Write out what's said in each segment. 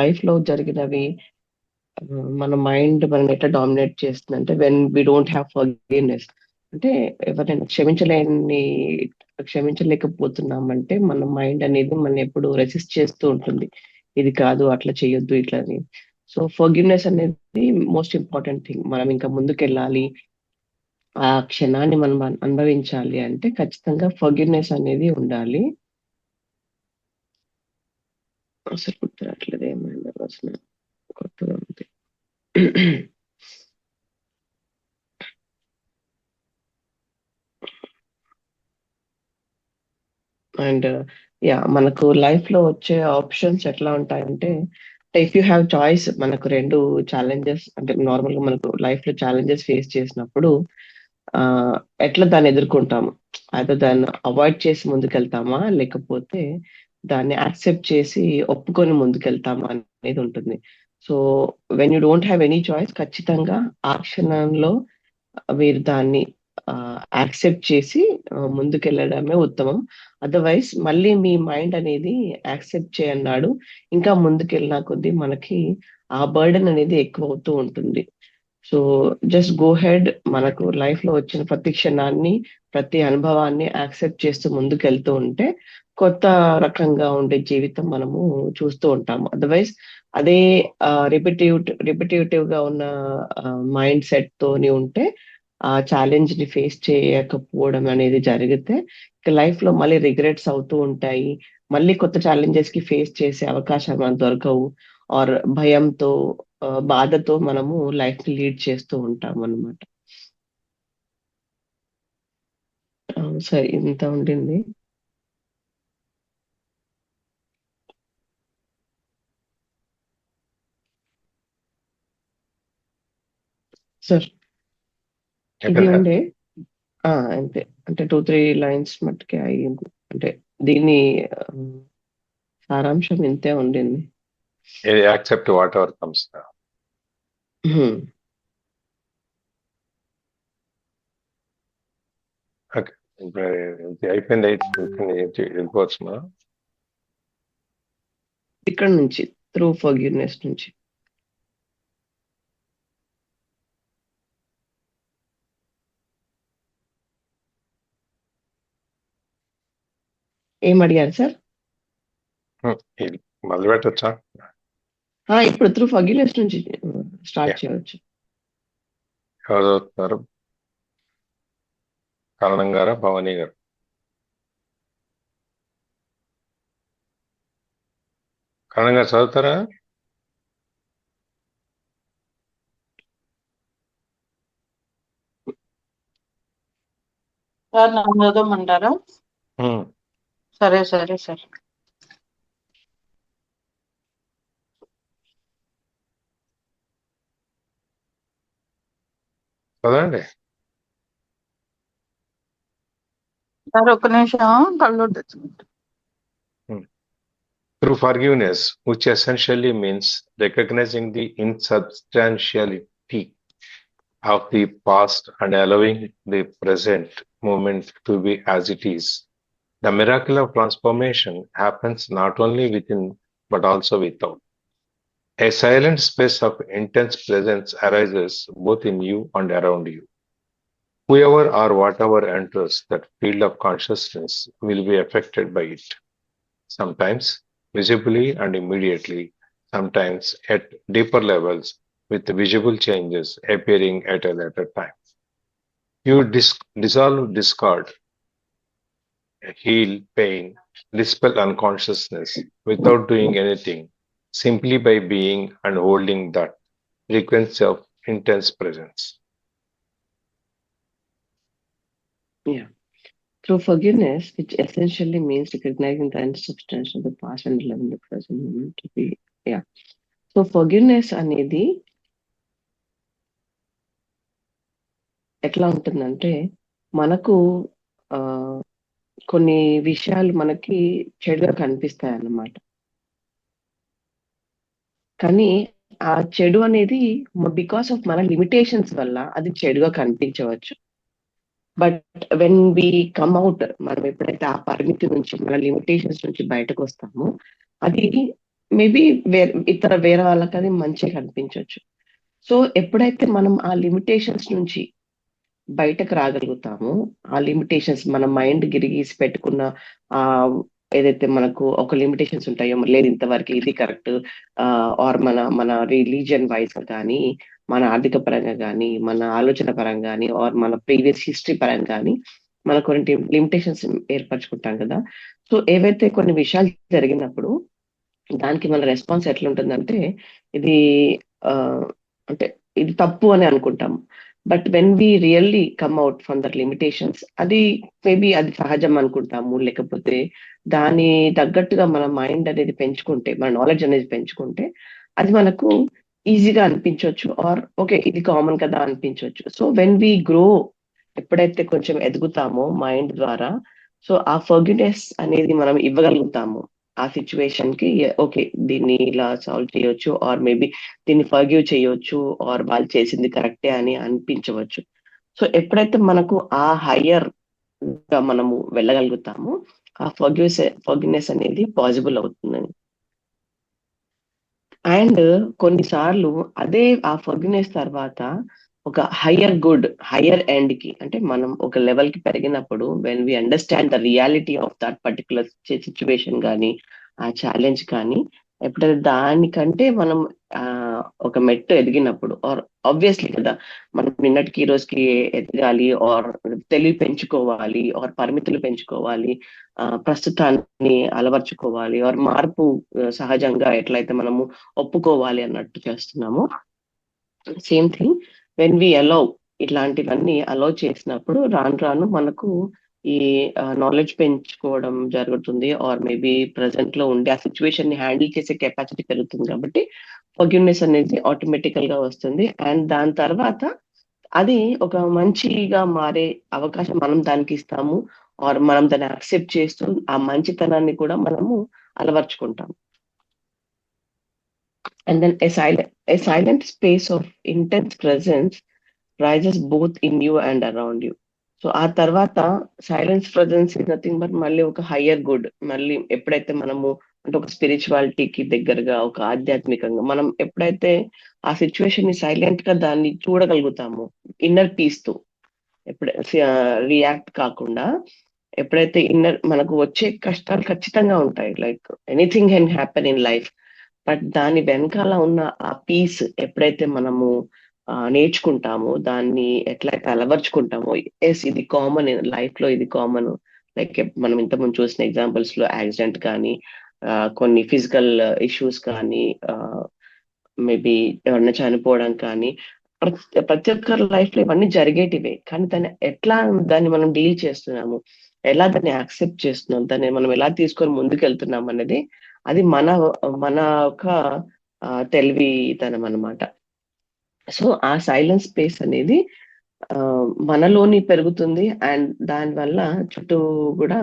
Life లో జరిగినవి మన మైండ్ మనల్ని ఎట్లా డామినేట్ చేస్తుందంటే when we don't have forgiveness. అంటే ఎవరైనా క్షమించలేకపోతున్నామంటే మన మైండ్ అనేది మనం ఎప్పుడు రెసిస్ట్ చేస్తూ ఉంటుంది. ఇది కాదు, అట్లా చేయొద్దు, ఇట్లా అని. సో ఫర్గివ్నెస్ అనేది మోస్ట్ ఇంపార్టెంట్ థింగ్. మనం ఇంకా ముందుకెళ్ళాలి, ఆ క్షణాన్ని మనం అనుభవించాలి అంటే ఖచ్చితంగా ఫర్గివ్నెస్ అనేది ఉండాలి. అసలు గుర్తురాట్లేదు ఏమైంది అసలు, కొత్తగా ఉంది. అండ్ మనకు లైఫ్ లో వచ్చే ఆప్షన్స్ ఎట్లా ఉంటాయంటే, ఇఫ్ యూ హ్యావ్ చాయిస్, మనకు రెండు ఛాలెంజెస్ అంటే నార్మల్ గా మనకు లైఫ్ లో ఛాలెంజెస్ ఫేస్ చేసినప్పుడు ఆ ఎట్లా దాన్ని ఎదుర్కొంటాము, అయితే దాన్ని అవాయిడ్ చేసి ముందుకెళ్తామా లేకపోతే దాన్ని యాక్సెప్ట్ చేసి ఒప్పుకొని ముందుకెళ్తామా అనేది ఉంటుంది. So when you don't have any choice, ఖచ్చితంగా ఆ క్షణంలో మీరు దాన్ని యాక్సెప్ట్ చేసి ముందుకెళ్ళడమే ఉత్తమం. అదర్వైజ్ మళ్ళీ మీ మైండ్ అనేది యాక్సెప్ట్ చేయన్నాడు, ఇంకా ముందుకెళ్ళిన కొద్దీ మనకి ఆ బర్డెన్ అనేది ఎక్కువ అవుతూ ఉంటుంది. So just go head. మనకు లైఫ్ లో వచ్చిన ప్రతి క్షణాన్ని, ప్రతి అనుభవాన్ని యాక్సెప్ట్ చేస్తూ ముందుకెళ్తూ ఉంటే కొత్త రకంగా ఉండే జీవితం మనము చూస్తూ ఉంటాము. అదర్వైజ్ అదే రిపిటేటివ్ గా ఉన్న మైండ్ సెట్ తోని ఉంటే ఆ ఛాలెంజ్ ని ఫేస్ చేయకపోవడం అనేది జరిగితే ఇక లైఫ్ లో మళ్ళీ రిగ్రెట్స్ అవుతూ ఉంటాయి. మళ్ళీ కొత్త ఛాలెంజెస్ కి ఫేస్ చేసే అవకాశాలు మనకు దొరకవు. ఆర్ భయంతో, బాధతో మనము లైఫ్ ని లీడ్ చేస్తూ ఉంటాం అన్నమాట. సరే, ఇంత ఉండింది. సార్ ఇది అయిపోయిందా? ఉండే అంతే. అంటే 2-3 లైన్స్ మట్టుకే అయ్యింది. అంటే దీని ఆ, సారాంశం ఇంతే ఉండింది. Accept what ever comes. హ్మ్. ఓకే, ఇది అయిపోయింది. వెళ్ళిపోవచ్చు మనం. ఇక్కడ నుంచి త్రూ ఫర్గివ్నెస్ నుంచి. ఏం అడిగారు సార్? ఇది మొదలు పెట్టచ్చా? ఇప్పుడు త్రూ ఫర్గివ్నెస్ నుంచి స్టార్ట్ చేయవచ్చు. ఎవరు చదువుతున్నారు? కరణం గారా, భవానీ గారు? కరణం గారు చదువుతారా? సార్ నన్ను చదవమంటారా? సరే సరే సార్. చదవండి. సార్ ఒక్క నిమిషం కళ్ళు తెచ్చుకుంటా. Through forgiveness, which essentially means recognizing the insubstantiality of the past and allowing the present moment to be as it is, the miracle of transformation happens not only within but also without. A silent space of intense presence arises both in you and around you. Whoever or whatever enters that field of consciousness will be affected by it, sometimes visibly and immediately, sometimes at deeper levels with visible changes appearing at a later time. You dissolve discord, heal pain, dispel unconsciousness without doing anything, simply by being and holding that frequency of intense presence. Yeah. Through forgiveness, which essentially means recognizing the insubstance of the past and allowing the present moment to be. Yeah. So forgiveness అనేది ఎట్లా ఉంటుందంటే, మనకు ఆ కొన్ని విషయాలు మనకి చెడుగా కనిపిస్తాయి అన్నమాట. కానీ ఆ చెడు అనేది బికాస్ ఆఫ్ మన లిమిటేషన్స్ వల్ల అది చెడుగా కనిపించవచ్చు. But when we come out, మనం ఎప్పుడైతే ఆ పరిమితి నుంచి, మన లిమిటేషన్స్ నుంచి బయటకు వస్తామో, అది మేబీ వేరే వాళ్ళకి అది మంచిగా కనిపించవచ్చు. సో ఎప్పుడైతే మనం ఆ లిమిటేషన్స్ నుంచి బయటకు రాగలుగుతామో, ఆ లిమిటేషన్స్ మన మైండ్ గిరిగీసి పెట్టుకున్న ఏదైతే మనకు ఒక లిమిటేషన్స్ ఉంటాయో, లేదు ఇంతవరకు ఇది కరెక్ట్, ఆర్ మన రిలీజియన్ వైస్ కానీ, మన ఆర్థిక పరంగా కానీ, మన ఆలోచన పరంగా కానీ, ఆర్ మన ప్రీవియస్ హిస్టరీ పరంగా కానీ, మన కొన్ని లిమిటేషన్స్ ఏర్పరచుకుంటాం కదా. సో ఏవైతే కొన్ని విషయాలు జరిగినప్పుడు దానికి మన రెస్పాన్స్ ఎట్లుంటుందంటే, ఇది అంటే ఇది తప్పు అని అనుకుంటాం. But when we really come out from that limitations, అది మేబీ అది సహజం అనుకుంటాము. లేకపోతే దాని తగ్గట్టుగా మన మైండ్ అనేది పెంచుకుంటే, మన నాలెడ్జ్ అనేది పెంచుకుంటే, అది మనకు ఈజీగా అనిపించవచ్చు. ఆర్ ఓకే, ఇది కామన్ కదా అనిపించవచ్చు. సో వెన్ వి గ్రో, ఎప్పుడైతే కొంచెం ఎదుగుతామో మైండ్ ద్వారా, సో ఆ ఫర్గివ్‌నెస్ అనేది మనం ఇవ్వగలుగుతాము. ఆ సిట్యుయేషన్ కి ఓకే, దీన్ని ఇలా సాల్వ్ చేయొచ్చు, ఆర్ మేబీ దీన్ని ఫర్గివ్ చేయొచ్చు, ఆర్ వాళ్ళు చేసింది కరెక్టే అని అనిపించవచ్చు. సో ఎప్పుడైతే మనకు ఆ హయ్యర్ గా మనము వెళ్ళగలుగుతామో, ఆ ఫర్గివ్‌నెస్ అనేది పాసిబుల్ అవుతుందని. అండ్ కొన్నిసార్లు అదే ఆ ఫర్గివ్‌నెస్ తర్వాత ఒక హయ్యర్ ఎండ్ కి, అంటే మనం ఒక లెవెల్ కి పెరిగినప్పుడు, when we understand the reality of that particular situation గాని, ఆ ఛాలెంజ్ కానీ, ఎప్పుడైతే దానికంటే మనం ఒక మెట్టు ఎదిగినప్పుడు, ఆర్ ఆబ్వియస్‌లీ కదా! మనం నిన్నటికి ఈ రోజుకి ఎదగాలి, ఆర్ తెలివి పెంచుకోవాలి, ఆర్ పరిమితులు పెంచుకోవాలి, ప్రస్తుతాన్ని అలవర్చుకోవాలి, ఆర్ మార్పు సహజంగా ఎట్లయితే మనము ఒప్పుకోవాలి అన్నట్టు చేస్తున్నామో, same thing when we allow, ఇట్లాంటివన్నీ అలౌ చేసినప్పుడు రాను రాను మనకు ఈ నాలెడ్జ్ పెంచుకోవడం జరుగుతుంది, ఆర్ మేబీ ప్రెసెంట్ లో ఉండే ఆ సిచ్యువేషన్ ని హ్యాండిల్ చేసే కెపాసిటీ పెరుగుతుంది. కాబట్టి ఫర్గివ్‌నెస్ అనేది ఆటోమేటికల్ గా వస్తుంది. అండ్ దాని తర్వాత అది ఒక మంచిగా మారే అవకాశం మనం దానికి ఇస్తాము, ఆర్ మనం దాన్ని యాక్సెప్ట్ చేస్తూ ఆ మంచితనాన్ని కూడా మనము అలవర్చుకుంటాం. And then a silent space of intense presence rises both in you and around you. So ఆ తర్వాత silence presence is nothing but మళ్ళీ ఒక హయ్యర్ గుడ్. మళ్ళీ ఎప్పుడైతే మనము అంటే ఒక స్పిరిచువాలిటీకి దగ్గరగా, ఒక ఆధ్యాత్మికంగా మనం ఎప్పుడైతే ఆ సిచ్యువేషన్ ని సైలెంట్ గా దాన్ని చూడగలుగుతామో, ఇన్నర్ పీస్ తో, ఎప్పుడు రియాక్ట్ కాకుండా, ఎప్పుడైతే మనకు వచ్చే కష్టాలు ఖచ్చితంగా ఉంటాయి, like anything can happen in life. But దాని వెనకాల ఉన్న ఆ పీస్ ఎప్పుడైతే మనము నేర్చుకుంటామో, దాన్ని ఎట్లయితే అలవర్చుకుంటామో, ఎస్ ఇది కామన్ లైఫ్ లో, ఇది కామన్. లైక్ మనం ఇంతకుముందు చూసిన ఎగ్జాంపుల్స్ లో యాక్సిడెంట్ కానీ, కొన్ని ఫిజికల్ ఇష్యూస్ కానీ, మేబీ ఎవరైనా చనిపోవడం కానీ, ప్రతి ఒక్కరి లైఫ్ లో ఇవన్నీ జరిగేటివే. కానీ దాన్ని మనం డీల్ చేస్తున్నాము, ఎలా దాన్ని యాక్సెప్ట్ చేస్తున్నాం, దాన్ని మనం ఎలా తీసుకొని ముందుకెళ్తున్నాం అనేది, అది మన ఒక తెలివితనం అన్నమాట. సో ఆ సైలెన్స్ స్పేస్ అనేది మనలోని పెరుగుతుంది, అండ్ దాని వల్ల చుట్టూ కూడా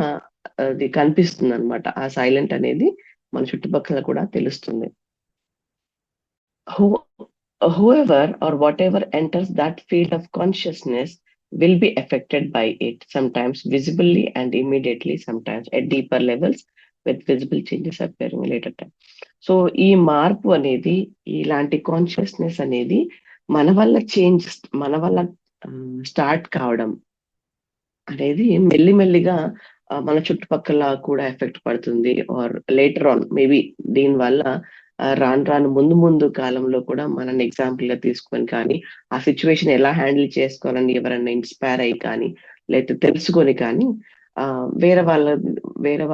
అది కనిపిస్తుంది అనమాట. ఆ సైలెంట్ అనేది మన చుట్టుపక్కల కూడా తెలుస్తుంది. Whoever or whatever enters that field of consciousness will be affected by it, sometimes visibly and immediately, sometimes at deeper levels with visible changes appearing later time. So ఈ మార్పు అనేది, ఇలాంటి కాన్షియస్నెస్ అనేది మన వల్ల స్టార్ట్ కావడం అనేది మెల్లిమెల్లిగా మన చుట్టుపక్కల కూడా ఎఫెక్ట్ పడుతుంది, ఆర్ లేటర్ ఆన్ మేబీ దీనివల్ల రాను ముందు కాలంలో కూడా మనల్ని ఎగ్జాంపుల్ గా తీసుకొని కానీ, ఆ సిచ్యువేషన్ ఎలా హ్యాండిల్ చేసుకోవాలని ఎవరైనా ఇన్స్పైర్ అయ్యి కానీ, లేకపోతే తెలుసుకొని కానీ, వేరే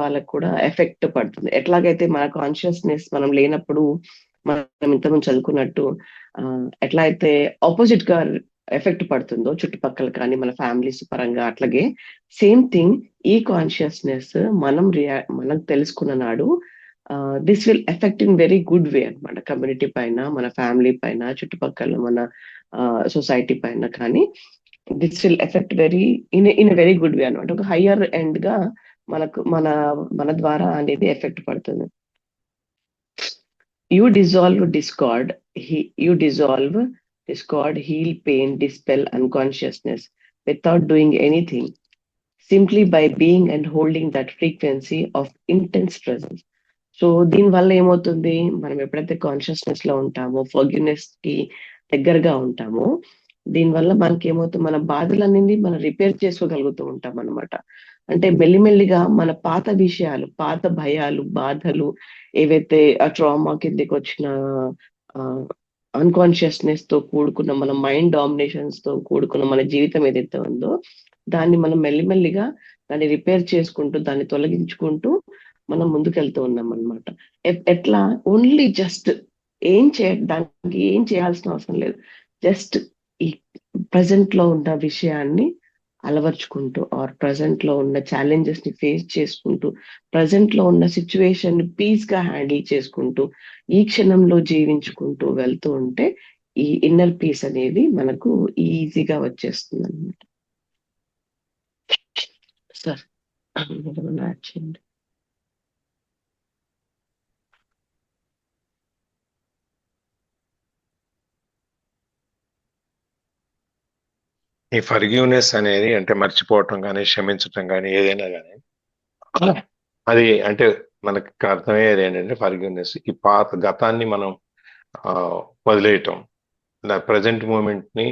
వాళ్ళకు కూడా ఎఫెక్ట్ పడుతుంది. ఎట్లాగైతే మన కాన్షియస్నెస్ మనం లేనప్పుడు, మనం ఇంతకుముందు చదువుకున్నట్టు ఎట్లా అయితే ఆపోజిట్ గా ఎఫెక్ట్ పడుతుందో చుట్టుపక్కల కానీ, మన ఫ్యామిలీస్ పరంగా, అట్లాగే సేమ్ థింగ్ ఈ కాన్షియస్నెస్ మనం తెలుసుకున్న నాడు, this will effect in very good way అనమాట. కమ్యూనిటీ పైన, మన ఫ్యామిలీ పైన, చుట్టుపక్కల మన సొసైటీ పైన కానీ, this will effect in very good way అనమాట. ఒక హయ్యర్ ఎండ్ గా మన ద్వారా అనేది ఎఫెక్ట్ పడుతుంది. You dissolve discord, heal pain, dispel unconsciousness without doing anything, simply by being and holding that frequency of intense presence. So దీనివల్ల ఏమవుతుంది, మనం ఎప్పుడైతే కాన్షియస్నెస్ లో ఉంటామో, ఫర్గివ్‌నెస్ కి దగ్గరగా ఉంటామో, దీనివల్ల మనకేమవుతుంది, మన బాధలనేది మనం రిపేర్ చేసుకోగలుగుతూ ఉంటామనమాట. అంటే మెల్లిమెల్లిగా మన పాత విషయాలు, పాత భయాలు, బాధలు ఏవైతే ఆ ట్రామా కిందకొచ్చిన అన్‌కాన్షియస్‌నెస్‌తో కూడుకున్న మన మైండ్ డామినేషన్స్‌తో కూడుకున్న మన జీవితం ఏదైతే ఉందో, దాన్ని మనం మెల్లిమెల్లిగా దాన్ని రిపేర్ చేసుకుంటూ, దాన్ని తొలగించుకుంటూ మనం ముందుకెళ్తూ ఉన్నామనమాట. ఎట్లా ఓన్లీ జస్ట్ దానికి ఏం చేయాల్సిన అవసరం లేదు. జస్ట్ ఈ ప్రెజెంట్‌లో ఉన్న విషయాన్ని అలవరుచుకుంటూ ఆర్ ప్రెజెంట్‌లో ఉన్న ఛాలెంజెస్‌ని ఫేస్ చేసుకుంటూ, ప్రెజెంట్‌లో ఉన్న సిట్యుయేషన్‌ని పీస్‌గా హ్యాండిల్ చేసుకుంటూ, ఈ క్షణంలో జీవించుకుంటూ వెళ్తూ ఉంటే, ఈ ఇన్నర్ పీస్ అనేది మనకు ఈజీగా వచ్చేస్తుందనమాట. సార్ మీరేమన్నా యాడ్ చేయండి. ఈ ఫర్గివ్నెస్ అనేది అంటే మర్చిపోవటం కానీ, క్షమించటం కానీ, ఏదైనా కానీ అది అంటే మనకి అర్థమయ్యేది ఏంటంటే ఫర్గివ్నెస్ ఈ పాత గతాన్ని మనం వదిలేయటం, ప్రజెంట్ మూమెంట్ ని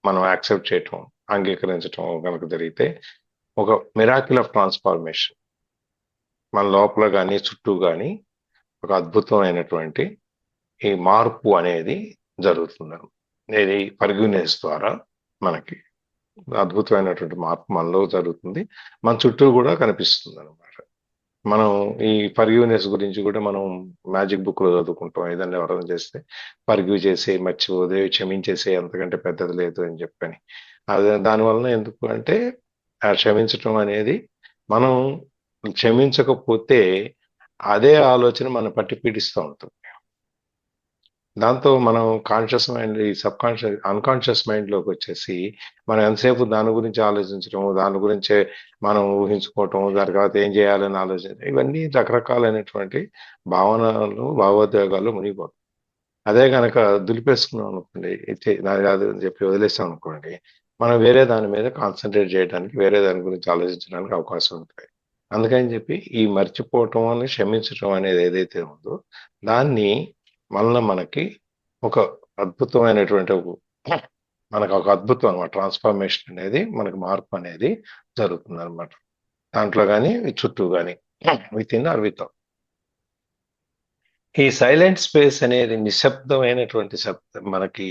మనం యాక్సెప్ట్ చేయటం, అంగీకరించటం కనుక జరిగితే ఒక మిరాకిల్ ఆఫ్ ట్రాన్స్ఫార్మేషన్ మన లోపల కానీ చుట్టూ కానీ ఒక అద్భుతమైనటువంటి ఈ మార్పు అనేది జరుగుతుంది. ఇది ఫర్గివ్నెస్ ద్వారా మనకి అద్భుతమైనటువంటి మార్పు మనలో జరుగుతుంది, మన చుట్టూ కూడా కనిపిస్తుంది అనమాట. మనం ఈ ఫర్గివ్నెస్ గురించి కూడా మనం మ్యాజిక్ బుక్ లో చదువుకుంటాం. ఏదైనా ఎవరైనా చేస్తే ఫర్గివ్ చేసి మర్చిపోదే, క్షమించేసే, అంతకంటే పెద్దది లేదు అని చెప్పని. అదే దానివలన ఎందుకు అంటే ఆ క్షమించటం అనేది, మనం క్షమించకపోతే అదే ఆలోచన మనం పట్టి పీడిస్తూ ఉంటుంది. దాంతో మనం కాన్షియస్ మైండ్, ఈ సబ్ కాన్షియస్ అన్కాన్షియస్ మైండ్ లోకి వచ్చేసి మనం ఎంతసేపు దాని గురించి ఆలోచించడం, దాని గురించే మనం ఊహించుకోవటం, దాని తర్వాత ఏం చేయాలని ఆలోచించడం, ఇవన్నీ రకరకాలైనటువంటి భావనలు, భావోద్వేగాలు మునిగిపోతాం. అదే కనుక దులిపేసుకున్నాం అనుకోండి, నాది కాదు అని చెప్పి వదిలేస్తాం అనుకోండి, మనం వేరే దాని మీద కాన్సన్ట్రేట్ చేయడానికి, వేరే దాని గురించి ఆలోచించడానికి అవకాశం ఉంటాయి. అందుకని చెప్పి ఈ మర్చిపోవటం అని, క్షమించటం అనేది ఏదైతే ఉందో దాన్ని మళ్ళీ మనకి ఒక అద్భుతమైనటువంటి మనకు ఒక అద్భుతం అనమాట. ట్రాన్స్ఫర్మేషన్ అనేది, మనకి మార్పు అనేది జరుగుతుంది అనమాట. దాంట్లో కానీ చుట్టూ కానీ, విత్ ఇన్ ఆర్ విత్. ఈ సైలెంట్ స్పేస్ అనేది నిశ్శబ్దమైనటువంటి మనకి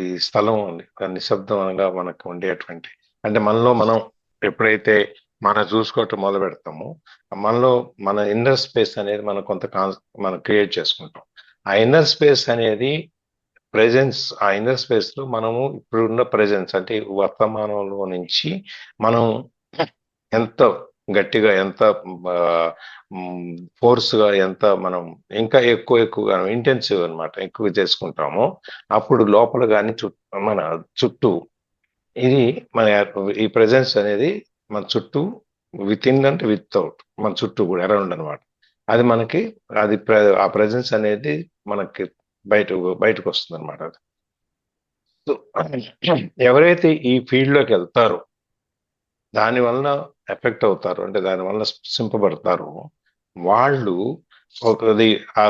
ఈ స్థలం ఉంది. నిశ్శబ్దం అనగా మనకు ఉండేటువంటి, అంటే మనలో మనం ఎప్పుడైతే మనం చూసుకోవటం మొదలు పెడతామో, మనలో మన ఇన్నర్ స్పేస్ అనేది మనం మనం క్రియేట్ చేసుకుంటాం. ఆ ఇన్నర్ స్పేస్ అనేది ప్రెజెన్స్, ఆ ఇన్నర్ స్పేస్ లో మనము ఇప్పుడున్న ప్రెజెన్స్ అంటే వర్తమానంలో నుంచి మనం ఎంత గట్టిగా, ఎంత ఫోర్స్ గా, ఎంత మనం ఇంకా ఎక్కువగా ఇంటెన్సివ్ అనమాట ఎక్కువ చేసుకుంటామో, అప్పుడు లోపల కానీ మన చుట్టూ ఇది మన ఈ ప్రెజెన్స్ అనేది మన చుట్టూ, విత్ ఇన్ అంటే వితౌట్, మన చుట్టూ కూడా అరౌండ్ అనమాట. అది మనకి అది ఆ ప్రెజెన్స్ అనేది మనకి బయటకు వస్తుంది అనమాట. ఎవరైతే ఈ ఫీల్డ్ లోకి వెళ్తారో, దాని వలన ఎఫెక్ట్ అవుతారు, అంటే దాని వలన స్పృశింపబడతారు, వాళ్ళు ఒకది ఆ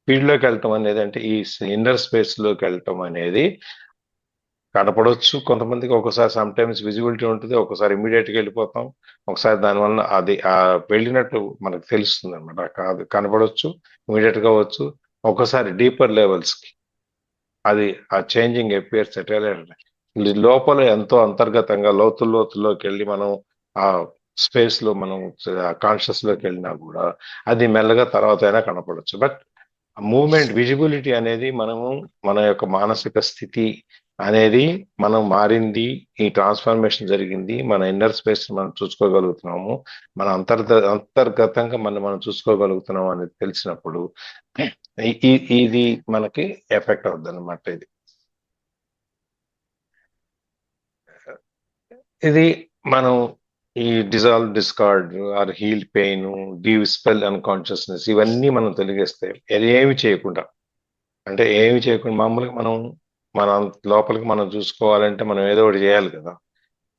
ఫీల్డ్ లోకి వెళ్ళటం అనేది, అంటే ఈ ఇన్నర్ స్పేస్ లోకి వెళ్ళటం అనేది కనపడవచ్చు కొంతమందికి. ఒకసారి సమ్ టైమ్స్ విజిబిలిటీ ఉంటుంది, ఒకసారి ఇమీడియట్గా వెళ్ళిపోతాం, ఒకసారి దానివల్ల అది వెళ్ళినట్టు మనకు తెలుస్తుంది అనమాట. కాదు కనపడవచ్చు, ఇమీడియట్ గా అవ్వచ్చు, ఒకసారి డీపర్ లెవెల్స్ కి అది ఆ చేంజింగ్ అపియర్స్ లోపల ఎంతో అంతర్గతంగా లోతుల్లోకి వెళ్ళి మనం ఆ స్పేస్ లో మనం కాన్షియస్ లోకి వెళ్ళినా కూడా అది మెల్లగా తర్వాత అయినా కనపడవచ్చు. బట్ మూమెంట్, విజిబిలిటీ అనేది మనము మన యొక్క మానసిక స్థితి అనేది మనం మారింది, ఈ ట్రాన్స్ఫర్మేషన్ జరిగింది, మన ఇన్నర్ స్పేస్ మనం చూసుకోగలుగుతున్నాము, మన అంతర్గతంగా మనం చూసుకోగలుగుతున్నాం అనేది తెలిసినప్పుడు ఇది మనకి ఎఫెక్ట్ అవుతుంది అనమాట. ఇది మనం ఈ dissolve, discard or heal pain, dispel unconsciousness, ఇవన్నీ మనం తొలగిస్తే, అది ఏమి చేయకుండా, అంటే ఏమి చేయకుండా మామూలుగా మన లోపలికి మనం చూసుకోవాలంటే మనం ఏదో ఒకటి చేయాలి కదా.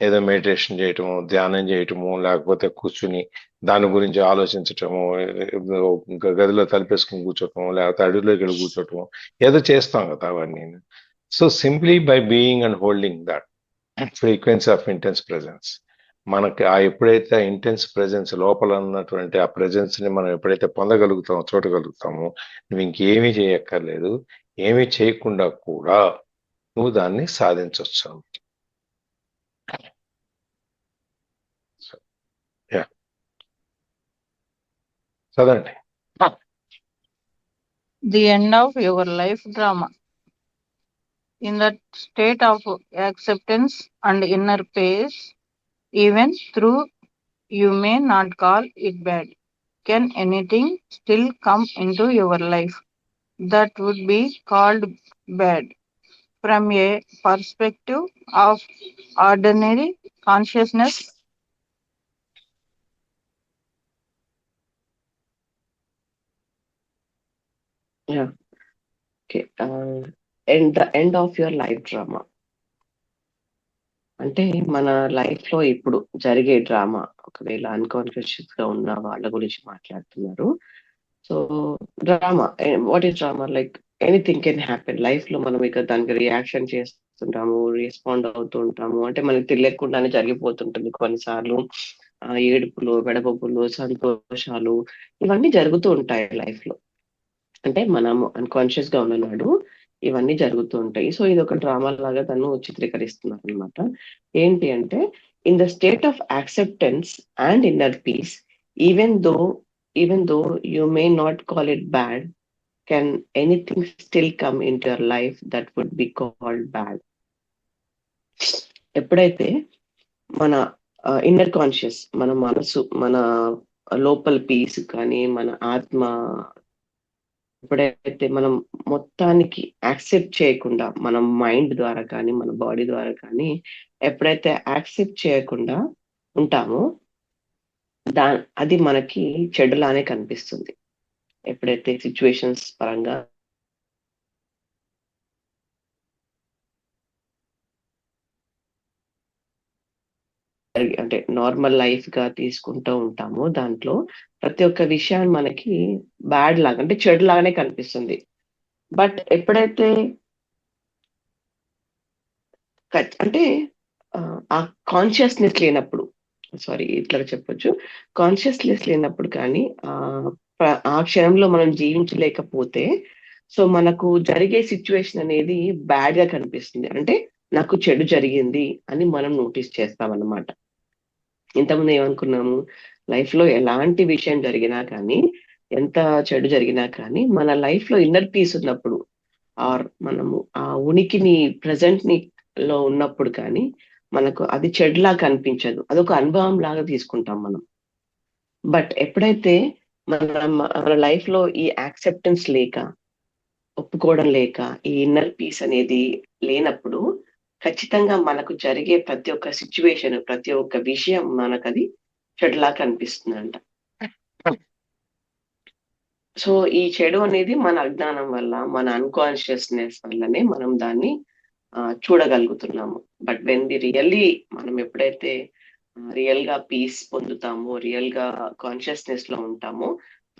ఏదో మెడిటేషన్ చేయటము, ధ్యానం చేయటము, లేకపోతే కూర్చుని దాని గురించి ఆలోచించటము, గదిలో తలుపేసుకుని కూర్చోటం, లేకపోతే అడవిలోకి వెళ్ళి కూర్చోటం, ఏదో చేస్తాం కదా అవన్నీ. So simply by being and holding that frequency of intense presence, మనకి ఆ ఎప్పుడైతే ఇంటెన్స్ ప్రెజెన్స్ లోపల ఉన్నటువంటి ఆ ప్రెజెన్స్ ని మనం ఎప్పుడైతే పొందగలుగుతామో, చూడగలుగుతామో, నువ్వు ఇంకేమీ చేయక్కర్లేదు. ఏమీ చేయకుండా కూడా నువ్వు దాన్ని సాధించవచ్చు. చదవండి. The end of your life drama. In that state of acceptance and inner peace, even though you may not call it bad, can anything still come into your life that would be called bad from a perspective of ordinary consciousness? Yeah. Okay. The end of your life drama. అంటే మన life లో ఇప్పుడు జరిగే drama, ఒకవేళ unconscious గా ఉన్న వాళ్ళ గురించి మాట్లాడుతున్నారు. So drama, what is drama? Like anything can happen life లో. మనం ఇక దానికి రియాక్షన్ చేస్తుంటాము, రెస్పాండ్ అవుతూ ఉంటాము. అంటే మనకి తెలియకుండానే జరిగిపోతుంటుంది కొన్నిసార్లు. ఏడుపులు, వెడబొబ్బులు, సంతోషాలు, ఇవన్నీ జరుగుతూ ఉంటాయి లైఫ్ లో. అంటే మనము అన్కాన్షియస్ గా ఉన్ననాడు ఇవన్నీ జరుగుతూ ఉంటాయి. సో ఇది ఒక డ్రామా లాగా తను చిత్రీకరిస్తున్నారు అనమాట. ఏంటి అంటే, in the state of acceptance and inner peace, even though you may not call it bad, can anything still come into your life that would be called bad. ఎప్పుడైతే మన inner conscious, మన మనసు, మన లోపల piece కానీ, మన ఆత్మ ఎప్పుడైతే మనం మొత్తానికి యాక్సెప్ట్ చేయకుండా, మన మైండ్ ద్వారా కానీ, మన బాడీ ద్వారా కానీ, ఎప్పుడైతే యాక్సెప్ట్ చేయకుండా ఉంటామో, అది మనకి చెడులానే కనిపిస్తుంది. ఎప్పుడైతే సిచ్యువేషన్స్ పరంగా అంటే నార్మల్ లైఫ్ గా తీసుకుంటూ ఉంటామో, దాంట్లో ప్రతి ఒక్క విషయాన్ని మనకి బ్యాడ్ లాగా, అంటే చెడు లాగానే కనిపిస్తుంది. బట్ ఎప్పుడైతే అంటే ఆ కాన్షియస్నెస్ లేనప్పుడు, సారీ ఇట్లా చెప్పొచ్చు, కాన్షియస్నెస్ లేనప్పుడు కానీ ఆ క్షణంలో మనం జీవించలేకపోతే, సో మనకు జరిగే సిచ్యువేషన్ అనేది బ్యాడ్ గా కనిపిస్తుంది. అంటే నాకు చెడు జరిగింది అని మనం నోటీస్ చేస్తామన్నమాట. ఇంతకుముందు ఏమనుకున్నాము, లైఫ్ లో ఎలాంటి విషయం జరిగినా కానీ, ఎంత చెడు జరిగినా కానీ, మన లైఫ్ లో ఇన్నర్ పీస్ ఉన్నప్పుడు, ఆర్ మనము ఆ ఉనికిని ప్రెసెంట్ ని లో ఉన్నప్పుడు కానీ, మనకు అది చెడులా కనిపించదు. అదొక అనుభవం లాగా తీసుకుంటాం మనం. బట్ ఎప్పుడైతే మన లైఫ్ లో ఈ యాక్సెప్టెన్స్ లేక, ఒప్పుకోవడం లేక, ఈ ఇన్నర్ పీస్ అనేది లేనప్పుడు, ఖచ్చితంగా మనకు జరిగే ప్రతి ఒక్క సిచ్యువేషన్, ప్రతి ఒక్క విషయం మనకు అది చెడులా కనిపిస్తుందంట. సో ఈ చెడు అనేది మన అజ్ఞానం వల్ల, మన అన్కాన్షియస్నెస్ వల్లనే మనం దాన్ని చూడగలుగుతున్నాము. బట్ వెన్ మనం ఎప్పుడైతే రియల్ గా పీస్ పొందుతామో, రియల్ గా కాన్షియస్నెస్ లో ఉంటామో,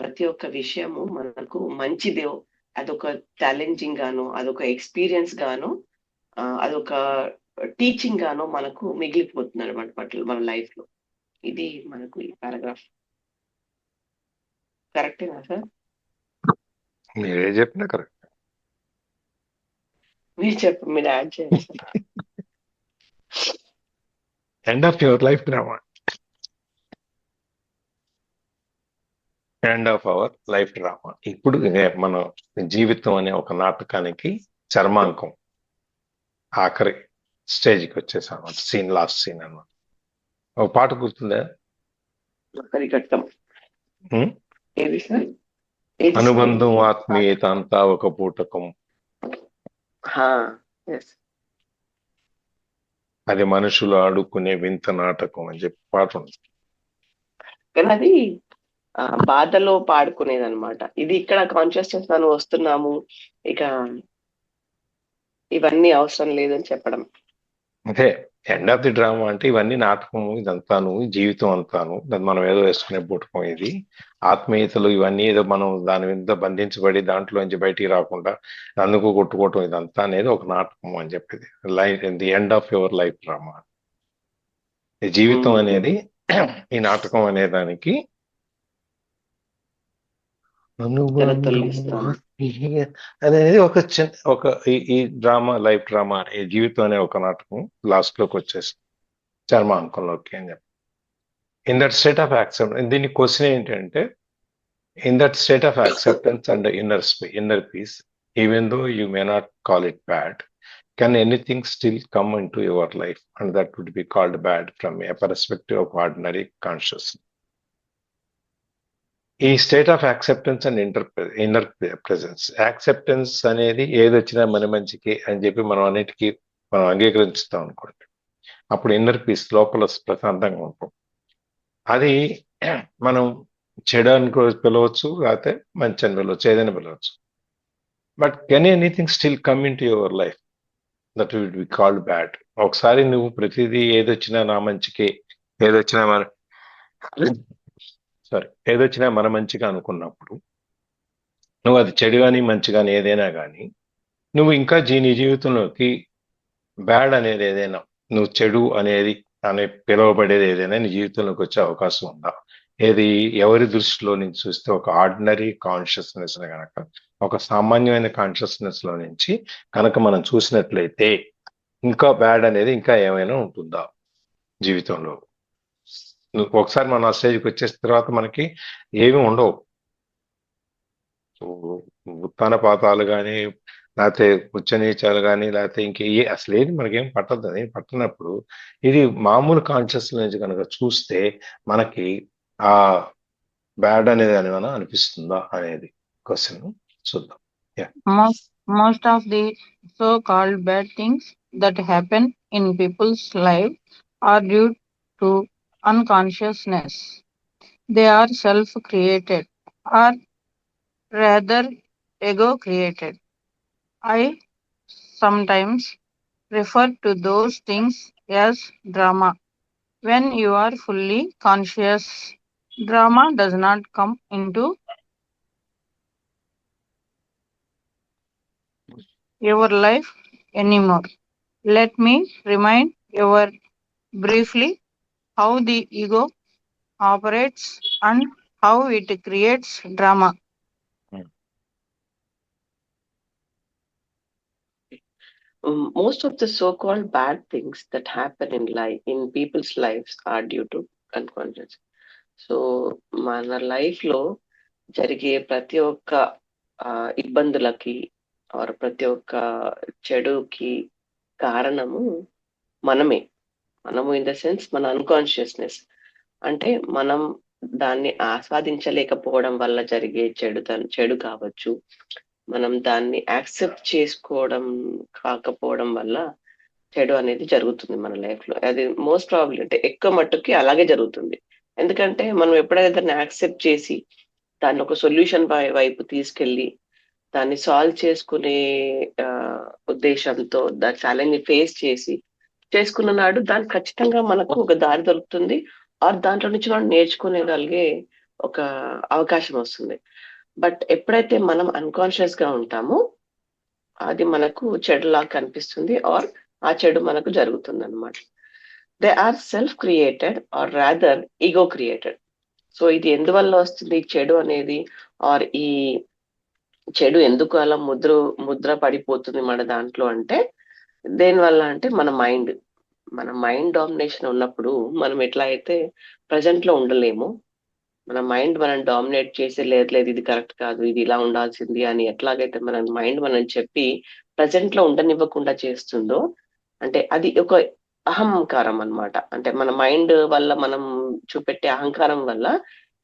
ప్రతి ఒక్క విషయము మనకు మంచిదే, అదొక ఛాలెంజింగ్ గాను, అదొక ఎక్స్పీరియన్స్ గాను, అదొక టీచింగ్ గాను మనకు మిగిలిపోతుంది అనమాట మన లైఫ్ లో. ఇది మనకు ఈ పారాగ్రాఫ్. కరెక్టేనా సార్? మీరే చెప్పినా కరెక్ట్. మీరు యాడ్ చేయండి. End of your life drama. End of our life drama. ఇప్పుడు మన జీవితం అనే ఒక నాటకానికి చర్మాంకం, ఆఖరి స్టేజ్కి వచ్చేసాం. సీన్, లాస్ట్ సీన్ అన్నమాట. ఒక పాట గుర్తుందా? ఏది సార్? అనుబంధం ఆత్మీయత అంతా ఒక పూటకం, అది మనుషులు ఆడుకునే వింత నాటకం అని చెప్పి పాట ఉంది. కానీ అది బాధలో పాడుకునేది అనమాట. ఇది ఇక్కడ కాన్షియస్నెస్ మనం వస్తున్నాము, ఇక ఇవన్నీ అవసరం లేదని చెప్పడం. అదే ఎండ్ ఆఫ్ ది డ్రామా అంటే ఇవన్నీ నాటకము, ఇదంతాను జీవితం అంతాను, దాన్ని మనం ఏదో వేసుకునే బుటకం ఇది. ఆత్మీయతలు ఇవన్నీ ఏదో మనం దాని మీద బంధించబడి దాంట్లోంచి బయటికి రాకుండా అందుకు కొట్టుకోవటం ఇదంతా అనేది ఒక నాటకం అని చెప్పేది. Life the end of your life drama. ఈ జీవితం అనేది ఈ నాటకం అనే దానికి తెరతల్లిస్తాను. అనేది ఒక ఈ డ్రామా, లైఫ్ డ్రామా, ఈ జీవితం అనే ఒక నాటకం లాస్ట్ లోకి వచ్చేసి చర్మాంకంలోకి అని చెప్పి. In that state of acceptance, దీని క్వశ్చన్ ఏంటంటే, in that state of acceptance and inner peace, even though you may not call it bad, can anything still come into your life and that would be called bad from a perspective of ordinary consciousness? ఈ state of acceptance and inner presence, acceptance అనేది ఏదొచ్చినా మన మంచికి అని చెప్పి మనం అన్నిటికీ మనం అంగీకరించుతాం అనుకోండి, అప్పుడు ఇన్నర్ పీస్, లోపల ప్రశాంతంగా ఉంటాం. అది మనం చెడు అని పిలవచ్చు, లేకపోతే మంచి అని పిలవచ్చు, ఏదైనా పిలవచ్చు. But can anything still come into your life that will be called bad? ఒకసారి నువ్వు ప్రతిదీ ఏదొచ్చినా నా మంచికి, ఏదొచ్చినా మన మంచిగా అనుకున్నప్పుడు, నువ్వు అది చెడు కానీ మంచి కానీ ఏదైనా కానీ, నువ్వు ఇంకా నీ జీవితంలోకి బ్యాడ్ అనేది ఏదైనా, నువ్వు చెడు అనేది పిలువబడేది ఏదైనా నీ జీవితంలోకి వచ్చే అవకాశం ఉందా? ఏది ఎవరి దృష్టిలో నుంచి చూస్తే ఒక ఆర్డినరీ కాన్షియస్నెస్ కనుక, ఒక సామాన్యమైన కాన్షియస్నెస్ లో నుంచి కనుక మనం చూసినట్లయితే ఇంకా బ్యాడ్ అనేది ఇంకా ఏమైనా ఉంటుందా జీవితంలో? ఒకసారి మనం ఆ స్టేజ్కి వచ్చేసిన తర్వాత మనకి ఏమి ఉండవు. ఉత్తాన పాతాలు కానీ, లేకపోతే ఉచ్చనీచాలు కానీ, లేకపోతే ఇంకే అసలు ఏది మనకేం పట్టదు. అది పట్టినప్పుడు ఇది మామూలు కాన్షియస్ నుంచి కనుక చూస్తే మనకి ఆ బ్యాడ్ అనేది అని మనం అనిపిస్తుందా అనేది క్వశ్చన్ చూద్దాం. Most of the so-called bad things that happen in people's life are due to unconsciousness. They are self-created, or rather ego-created. I sometimes refer to those things as drama. When you are fully conscious, drama does not come into your life anymore. Let me remind you briefly how the ego operates and how it creates drama. Most of the so-called bad things that happen in people's lives are due to unconscious. So మన life లో జరిగే ప్రతి ఒక్క ఇబ్బందులకి are ప్రతి ఒక్క చెడుకి కారణము మనము in the sense మన అన్కాన్షియస్నెస్. అంటే మనం దాన్ని ఆస్వాదించలేకపోవడం వల్ల జరిగే చెడు కావచ్చు, మనం దాన్ని యాక్సెప్ట్ చేసుకోవడం కాకపోవడం వల్ల చెడు అనేది జరుగుతుంది మన లైఫ్ లో. అది మోస్ట్ ప్రాబ్లీ అంటే ఎక్కువ మట్టుకి అలాగే జరుగుతుంది. ఎందుకంటే మనం ఎప్పుడైతే దాన్ని యాక్సెప్ట్ చేసి దాన్ని ఒక సొల్యూషన్ వైపు తీసుకెళ్ళి దాన్ని సాల్వ్ చేసుకునే ఉద్దేశంతో దాని ఛాలెంజ్ ని ఫేస్ చేసి చేసుకున్న నాడు దానికి ఖచ్చితంగా మనకు ఒక దారి దొరుకుతుంది, ఆర్ దాంట్లో నుంచి మనం నేర్చుకునేగలిగే ఒక అవకాశం వస్తుంది. బట్ ఎప్పుడైతే మనం అన్కాన్షియస్ గా ఉంటామో అది మనకు చెడులాగా కనిపిస్తుంది, ఆర్ ఆ చెడు మనకు జరుగుతుంది అనమాట. They are self created or rather ego created. So ఇది ఎందువల్ల వస్తుంది ఈ చెడు అనేది, ఆర్ ఈ చెడు ఎందుకు అలా ముద్ర పడిపోతుంది మన దాంట్లో అంటే, దేనివల్ల అంటే మన మైండ్ డామినేషన్ ఉన్నప్పుడు మనం ఎట్లా అయితే ప్రజెంట్ లో ఉండలేము, మన మైండ్ మనం డామినేట్ చేసి లేదు ఇది కరెక్ట్ కాదు, ఇది ఇలా ఉండాల్సింది అని ఎట్లాగైతే మన మైండ్ మనం చెప్పి ప్రజెంట్ లో ఉండనివ్వకుండా చేస్తుందో, అంటే అది ఒక అహంకారం అన్నమాట. అంటే మన మైండ్ వల్ల మనం చూపెట్టే అహంకారం వల్ల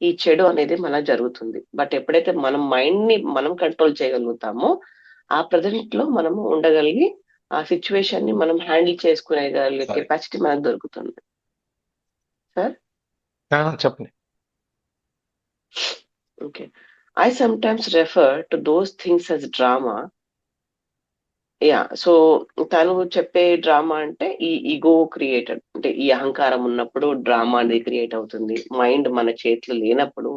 ఈ చెడు అనేది మనకు జరుగుతుంది. బట్ ఎప్పుడైతే మనం మైండ్ ని మనం కంట్రోల్ చేయగలుగుతామో ఆ ప్రజెంట్ లో మనము ఉండగలిగి ఆ సిచ్యువేషన్ ని మనం హ్యాండిల్ చేసుకునే కెపాసిటీ మనకు దొరుకుతుంది. సార్ చెప్పండి. Okay. I sometimes refer to those things as drama so తను చెప్పే డ్రామా అంటే ఈ ఈగో క్రియేటెడ్, అంటే ఈ అహంకారం ఉన్నప్పుడు డ్రామా అనేది క్రియేట్ అవుతుంది. మైండ్ మన చేతిలో లేనప్పుడు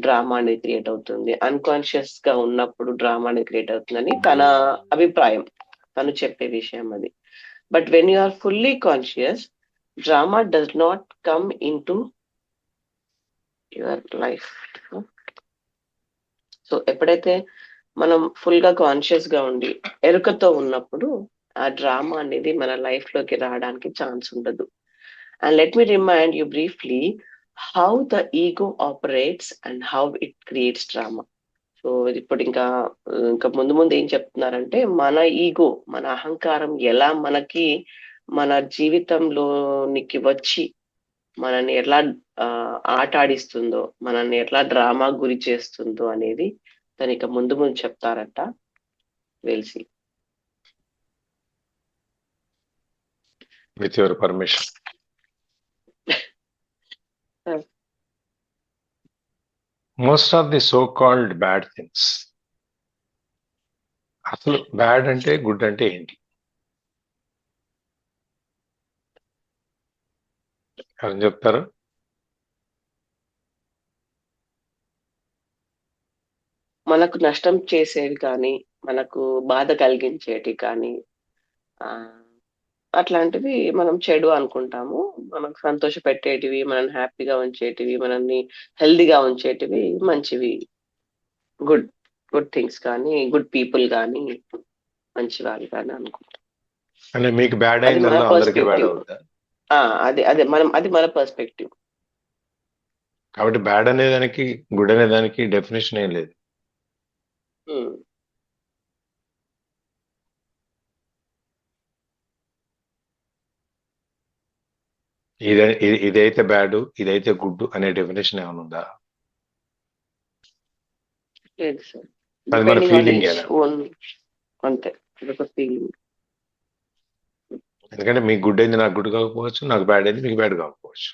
డ్రామా అనేది క్రియేట్ అవుతుంది. అన్కాన్షియస్ గా ఉన్నప్పుడు డ్రామా అనేది క్రియేట్ అవుతుందని తన అభిప్రాయం, తను చెప్పే విషయం అది. But when you are fully conscious, drama does not come into your life. So ఎప్పుడైతే మనం ఫుల్ గా కాన్షియస్ గా ఉండి ఎరుకతో ఉన్నప్పుడు ఆ డ్రామా అనేది మన లైఫ్ లోకి రావడానికి ఛాన్స్ ఉండదు. And let me remind you briefly how the ego operates and how it creates drama. So ఇప్పుడు ఇంకా ముందు ముందు ఏం చెప్తున్నారంటే, మన ఈగో, మన అహంకారం ఎలా మనకి మన జీవితంలోనికి వచ్చి మనల్ని ఎట్లా ఆట ఆడిస్తుందో, మనల్ని ఎట్లా డ్రామా గురి చేస్తుందో అనేది తను ఇక ముందు ముందు చెప్తారట. వెల్సి with your permission. Most of the so called bad things, అసలు బ్యాడ్ అంటే గుడ్ అంటే ఏంటి అని చెప్తారు? మనకు నష్టం చేసేవి కానీ, మనకు బాధ కలిగించేటి కానీ, అట్లాంటివి మనం చెడు అనుకుంటాము. మనకు సంతోష పెట్టేటివి, మనల్ని హ్యాపీగా ఉంచేటివి, మనల్ని హెల్దీగా ఉంచేటివి మంచివి, గుడ్ గుడ్ థింగ్స్ కానీ, గుడ్ పీపుల్ కానీ, మంచి వాళ్ళు కానీ అనుకుంటాం. అంటే మీకు బ్యాడ్ అది మన అయిందల్లా అందరికీ బ్యాడ్ పర్స్పెక్టివ్. అవుతా? అది మన పర్స్పెక్టివ్. కాబట్టి బ్యాడ్ అనేదానికి గుడ్ అనేదానికి డెఫినేషన్ ఏం లేదు. ఇదైతే బ్యాడ్, ఇదైతే గుడ్ అనే డెఫినేషన్ ఏమైనా ఉందా? లేదు సార్, అది మన ఫీలింగ్. అంతే, అదొక ఫీలింగ్. ఎందుకంటే మీకు గుడ్ అయింది నాకు గుడ్ కాకపోవచ్చు, నాకు బ్యాడ్ అయింది మీకు బ్యాడ్ కాకపోవచ్చు.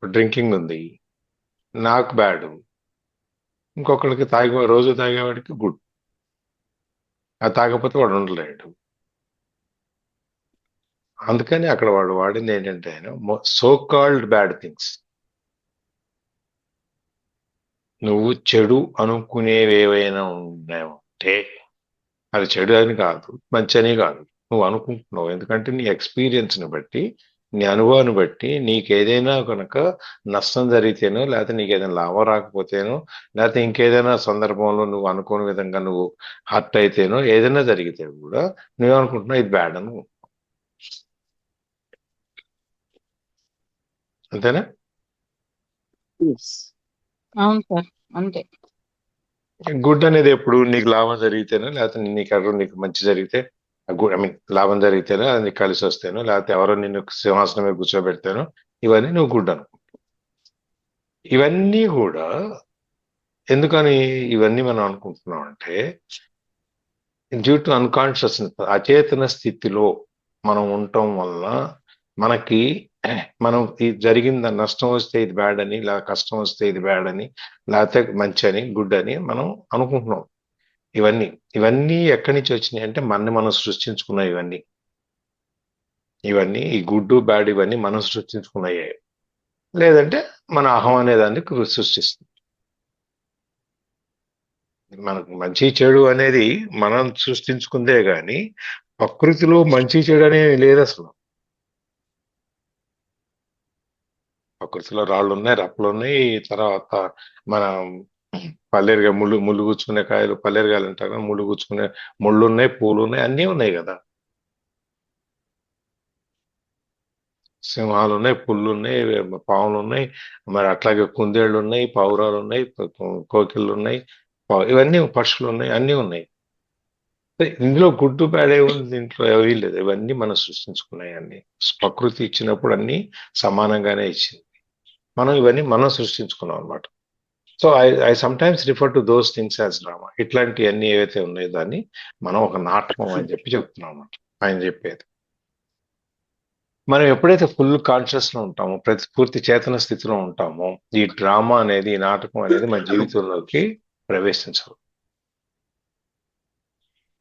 డ్రింకింగ్ ఉంది, నాకు బ్యాడ్, ఇంకొకరికి రోజు తాగేవాడికి గుడ్. అది తాగకపోతే వాడు ఉండలేడు. అందుకని అక్కడ వాడు వాడింది ఏంటంటే సో కాల్డ్ బ్యాడ్ థింగ్స్. నువ్వు చెడు అనుకునేవి ఏవైనా ఉన్నాయంటే అది చెడు అని కాదు, మంచి అని కాదు, నువ్వు అనుకుంటున్నావు. ఎందుకంటే నీ ఎక్స్పీరియన్స్ని బట్టి, నీ అనుభవాన్ని బట్టి, నీకు ఏదైనా కనుక నష్టం జరిగితేనో, లేకపోతే నీకు ఏదైనా లాభం రాకపోతేనో, లేకపోతే ఇంకేదైనా సందర్భంలో నువ్వు అనుకోని విధంగా నువ్వు హర్ట్ అయితేనో, ఏదైనా జరిగితే కూడా నువ్వేమనుకుంటున్నావు ఇది బ్యాడ్ అని. అంతేనా? అవును సార్, అంతే. గుడ్ అనేది ఎప్పుడు నీకు లాభం జరిగితేనో, లేకపోతే నీకు మంచి జరిగితే, ఐ మీన్ లాభం జరిగితేనో, అది నీకు కలిసి వస్తేనో, లేకపోతే ఎవరో నిన్ను సింహాసనం మీద కూర్చోబెడితేనో, ఇవన్నీ నువ్వు గుడ్ అనుకో. ఇవన్నీ కూడా ఎందుకని ఇవన్నీ మనం అనుకుంటున్నాం అంటే, డ్యూ టు అన్కాన్షియస్నెస్, అచేతన స్థితిలో మనం ఉండటం వల్ల మనకి మనం జరిగింది నష్టం వస్తే ఇది బ్యాడ్ అని, లేదా కష్టం వస్తే ఇది బ్యాడ్ అని, లేకపోతే మంచి అని, గుడ్ అని మనం అనుకుంటున్నాం. ఇవన్నీ ఎక్కడి నుంచి వచ్చినాయి అంటే మనం సృష్టించుకున్నాయి. ఇవన్నీ ఈ గుడ్ బ్యాడ్ ఇవన్నీ మనం సృష్టించుకున్నాయే, లేదంటే మన అహం అనే దాన్ని సృష్టిస్తుంది. మనకు మంచి చెడు అనేది మనం సృష్టించుకుందే గాని ప్రకృతిలో మంచి చెడు అనేది లేదు అసలు. ప్రకృతిలో రాళ్ళు ఉన్నాయి, రప్పలు ఉన్నాయి, తర్వాత మన పల్లేరుగా ముళ్ళు గుచ్చుకునే కాయలు పల్లేరుగాయలు అంటారు, ముళ్ళు గుచ్చుకునే ముళ్ళు ఉన్నాయి, పూలు ఉన్నాయి, అన్నీ ఉన్నాయి కదా. సింహాలు ఉన్నాయి, పుళ్ళు ఉన్నాయి, పాములు ఉన్నాయి, మరి అట్లాగే కుందేళ్ళు ఉన్నాయి, పావురాలు ఉన్నాయి, కోకిళ్ళు ఉన్నాయి, ఇవన్నీ పక్షులు ఉన్నాయి, అన్నీ ఉన్నాయి. ఇందులో గుడ్డు బ్యాడే ఉంది, దీంట్లో ఏవీ లేదు. ఇవన్నీ మనం సృష్టించుకున్నాయి. అన్ని ప్రకృతి ఇచ్చినప్పుడు అన్ని సమానంగానే ఇచ్చింది. మనం ఇవన్నీ మనం సృష్టించుకున్నాం అనమాట. So I sometimes refer to those things as drama. ఇట్లాంటివన్నీ ఏవైతే ఉన్నాయో దాన్ని మనం ఒక నాటకం అని చెప్తున్నాం అన్నమాట. ఆయన చెప్పేది మనం ఎప్పుడైతే ఫుల్ కాన్షియస్ లో ఉంటామో, పూర్తి చేతన స్థితిలో ఉంటామో, ఈ డ్రామా అనేది, ఈ నాటకం అనేది మన జీవితంలోకి ప్రవేశించదు.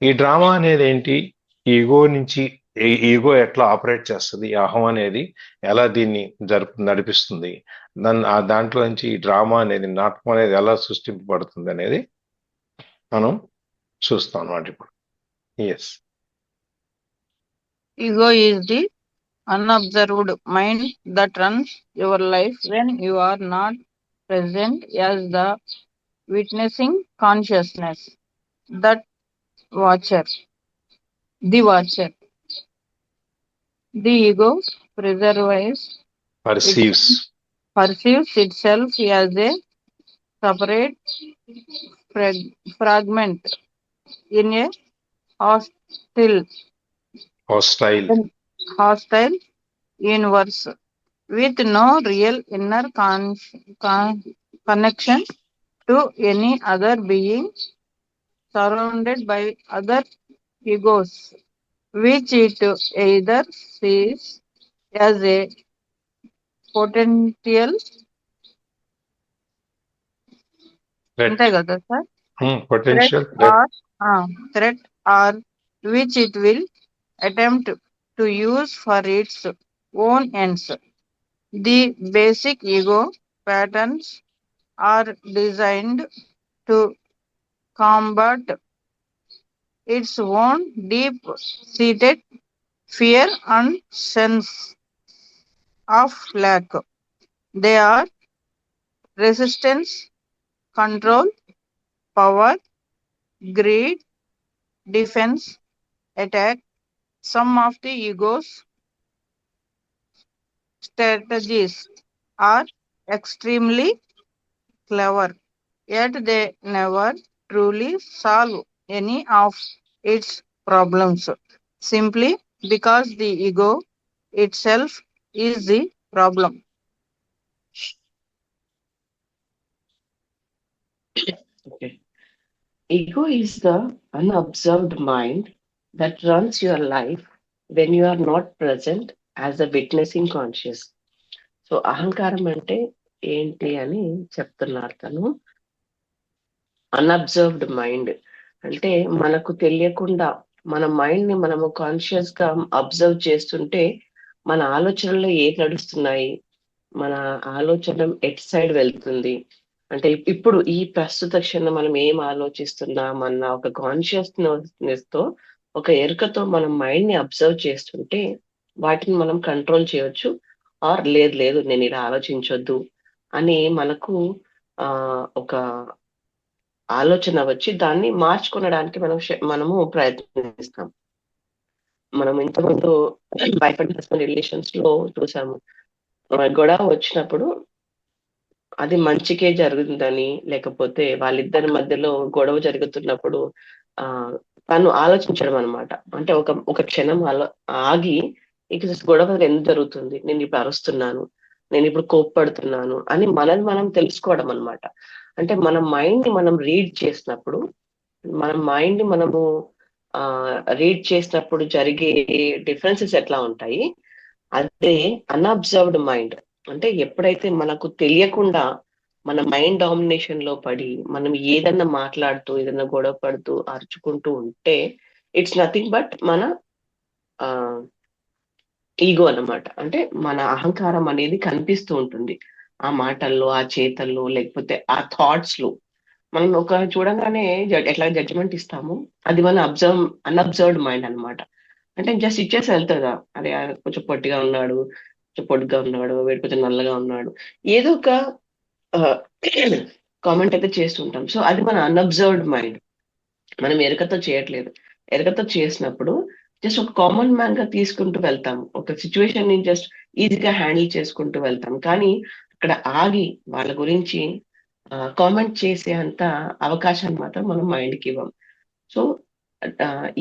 ఈ డ్రామా అనేది ఏంటి? ఈగో నుంచి ఈగో ఎట్లా ఆపరేట్ చేస్తుంది, ఈ అహం అనేది ఎలా దీన్ని నడిపిస్తుంది, దాంట్లో నుంచి ఈ డ్రామా అనేది, నాటకం అనేది ఎలా సృష్టింపబడుతుంది అనేది మనం చూస్తాం అన్నమాట ఇప్పుడు. Yes. Ego is the unobserved mind that runs your life when you are not present as the witnessing consciousness, that watcher, the watcher. The ego perceives perceives itself as a separate fragment in a hostile hostile universe with no real inner connection to any other being, surrounded by other egos, which it either sees as a potential అంతే కదా sir potential threat or which it will attempt to use for its own ends. The basic ego patterns are designed to combat its own deep-seated fear and sense of lack. They are resistance, control, power, greed, defense, attack. Some of the ego's strategies are extremely clever, yet they never truly solve any of its problems, simply because the ego itself is the problem. Okay. Ego is the unobserved mind that runs your life when you are not present as a witnessing conscious. So అహంకారం అంటే ఏంటి అని చెప్తున్నారు తను. అన్అబ్జర్వ్డ్ mind అంటే మనకు తెలియకుండా మన మైండ్ ని మనము కాన్షియస్ గా అబ్జర్వ్ చేస్తుంటే మన ఆలోచనలో ఏం నడుస్తున్నాయి, మన ఆలోచన ఎట్ సైడ్ వెళ్తుంది, అంటే ఇప్పుడు ఈ ప్రస్తుత క్షణం మనం ఏం ఆలోచిస్తున్నామన్న ఒక కాన్షియస్నెస్ తో, ఒక ఎరుకతో మనం మైండ్ ని అబ్జర్వ్ చేస్తుంటే వాటిని మనం కంట్రోల్ చేయొచ్చు. ఆర్ లేదు నేను ఇలా ఆలోచించొద్దు అని మనకు ఒక ఆలోచన వచ్చి దాన్ని మార్చుకొనడానికి మనము ప్రయత్నిస్తాం. మనం ఇంతకుముందు భయపడిన హస్బెండ్ రిలేషన్స్ లో చూసాము, గొడవ వచ్చినప్పుడు అది మంచికే జరుగుతుందని, లేకపోతే వాళ్ళిద్దరి మధ్యలో గొడవ జరుగుతున్నప్పుడు తను ఆలోచించడం అనమాట. అంటే ఒక క్షణం ఆగి ఇక గొడవ ఎందుకు జరుగుతుంది, నేను ఇప్పుడు అరుస్తున్నాను, నేను ఇప్పుడు కోప్పడుతున్నాను అని మనల్ని మనం తెలుసుకోవడం అనమాట. అంటే మన మైండ్ ని మనం రీడ్ చేసినప్పుడు, మన మైండ్ ని మనము రీడ్ చేసినప్పుడు జరిగే డిఫరెన్సెస్ ఎట్లా ఉంటాయి, అదే అన్అబ్జర్వ్డ్ మైండ్. అంటే ఎప్పుడైతే మనకు తెలియకుండా మన మైండ్ డామినేషన్ లో పడి మనం ఏదన్నా మాట్లాడుతూ, ఏదన్నా గొడవ పడుతూ, అరుచుకుంటూ ఉంటే ఇట్స్ నథింగ్ బట్ మన ఈగో అన్నమాట. అంటే మన అహంకారం అనేది కనిపిస్తూ ఉంటుంది ఆ మాటల్లో, ఆ చేతల్లో, లేకపోతే ఆ థాట్స్ లో. మనం ఒక చూడంగానే ఎట్లా జడ్జిమెంట్ ఇస్తాము, అది మన అన్అబ్జర్వ్డ్ మైండ్ అన్నమాట. అంటే జస్ట్ ఇచ్చేసి వెళ్తుందా, అరే కొంచెం పొట్టిగా ఉన్నాడు, కొంచెం పొడిగా ఉన్నాడు, వీడు కొంచెం నల్లగా ఉన్నాడు, ఏదో ఒక కామెంట్ అయితే చేస్తుంటాం. సో అది మన అన్అబ్జర్వ్డ్ మైండ్. మనం ఎరుకతో చేయట్లేదు. ఎరుకతో చేసినప్పుడు జస్ట్ ఒక కామన్ మ్యాన్ గా తీసుకుంటూ వెళ్తాం, ఒక సిచ్యువేషన్ ని జస్ట్ ఈజీగా హ్యాండిల్ చేసుకుంటూ వెళ్తాం. కానీ అక్కడ ఆగి వాళ్ళ గురించి కామెంట్ చేసే అంత అవకాశాన్ని మాత్రం మనం మైండ్కి ఇవ్వం. సో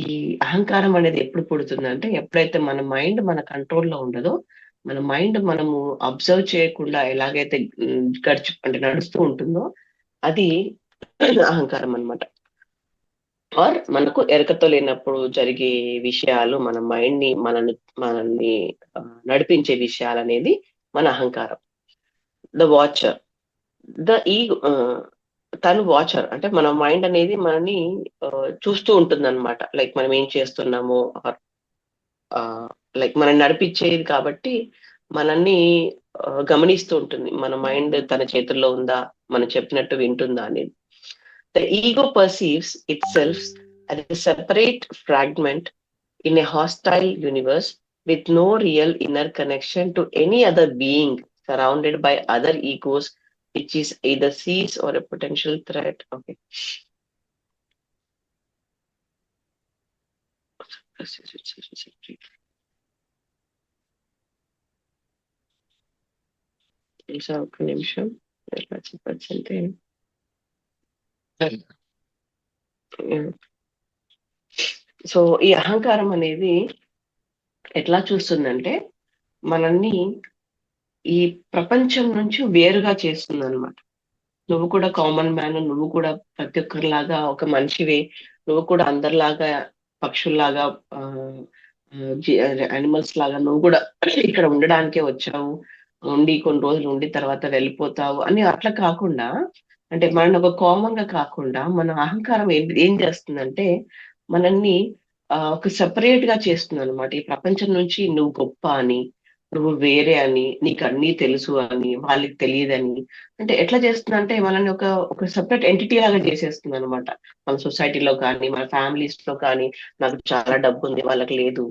ఈ అహంకారం అనేది ఎప్పుడు పుడుతుందంటే, ఎప్పుడైతే మన మైండ్ మన కంట్రోల్లో ఉండదో, మన మైండ్ మనము అబ్జర్వ్ చేయకుండా ఎలాగైతే అంటే నడుస్తూ ఉంటుందో అది అహంకారం అన్నమాట. ఆర్ మనకు ఎరకతో లేనప్పుడు జరిగే విషయాలు, మన మైండ్ ని మనల్ని నడిపించే విషయాలు అనేది మన అహంకారం. ద వాచర్, ద ఈగో తను వాచర్. అంటే మన మైండ్ అనేది మనని చూస్తూ ఉంటుందన్నమాట. లైక్ మనం ఏం చేస్తున్నామో లైక్ మనం నడిపించేది కాబట్టి మనల్ని గమనిస్తూ ఉంటుంది. మన మైండ్ తన చేతుల్లో ఉందా? మనం చెప్పినట్టు వింటుందా అనేది. The ego perceives it self as a separate fragment in a hostile universe with no real inner connection to any other being, surrounded by other egos, which is either sees or a potential threat. Okay. Sir ఒక్క నిమిషం ఎట్లా చెప్పచ్చు అంటే so ఈ అహంకారం అనేది ఎట్లా చూస్తుందంటే మనల్ని ఈ ప్రపంచం నుంచి వేరుగా చేస్తుంది అనమాట. నువ్వు కూడా కామన్ మ్యాన్, నువ్వు కూడా ప్రతి ఒక్కరిలాగా ఒక మనిషివే, నువ్వు కూడా అందరిలాగా పక్షుల్లాగా యానిమల్స్ లాగా నువ్వు కూడా ఇక్కడ ఉండడానికే వచ్చావు, ఉండి కొన్ని రోజులు ఉండి తర్వాత వెళ్ళిపోతావు అని అట్లా కాకుండా, అంటే మన ఒక కామన్ గా కాకుండా మన అహంకారం ఏం చేస్తుందంటే మనల్ని ఒక సెపరేట్ గా చేస్తుంది అనమాట. ఈ ప్రపంచం నుంచి నువ్వు గొప్ప అని, నువ్వు వేరే అని, నీకు అన్నీ తెలుసు అని, వాళ్ళకి తెలియదని. అంటే ఎట్లా చేస్తుందంటే మనల్ని ఒక సెపరేట్ ఎంటిటీ లాగా చేసేస్తుంది అనమాట. మన సొసైటీలో కానీ, మన ఫ్యామిలీస్ లో కానీ, నాకు చాలా డబ్బు ఉంది వాళ్ళకి లేదు,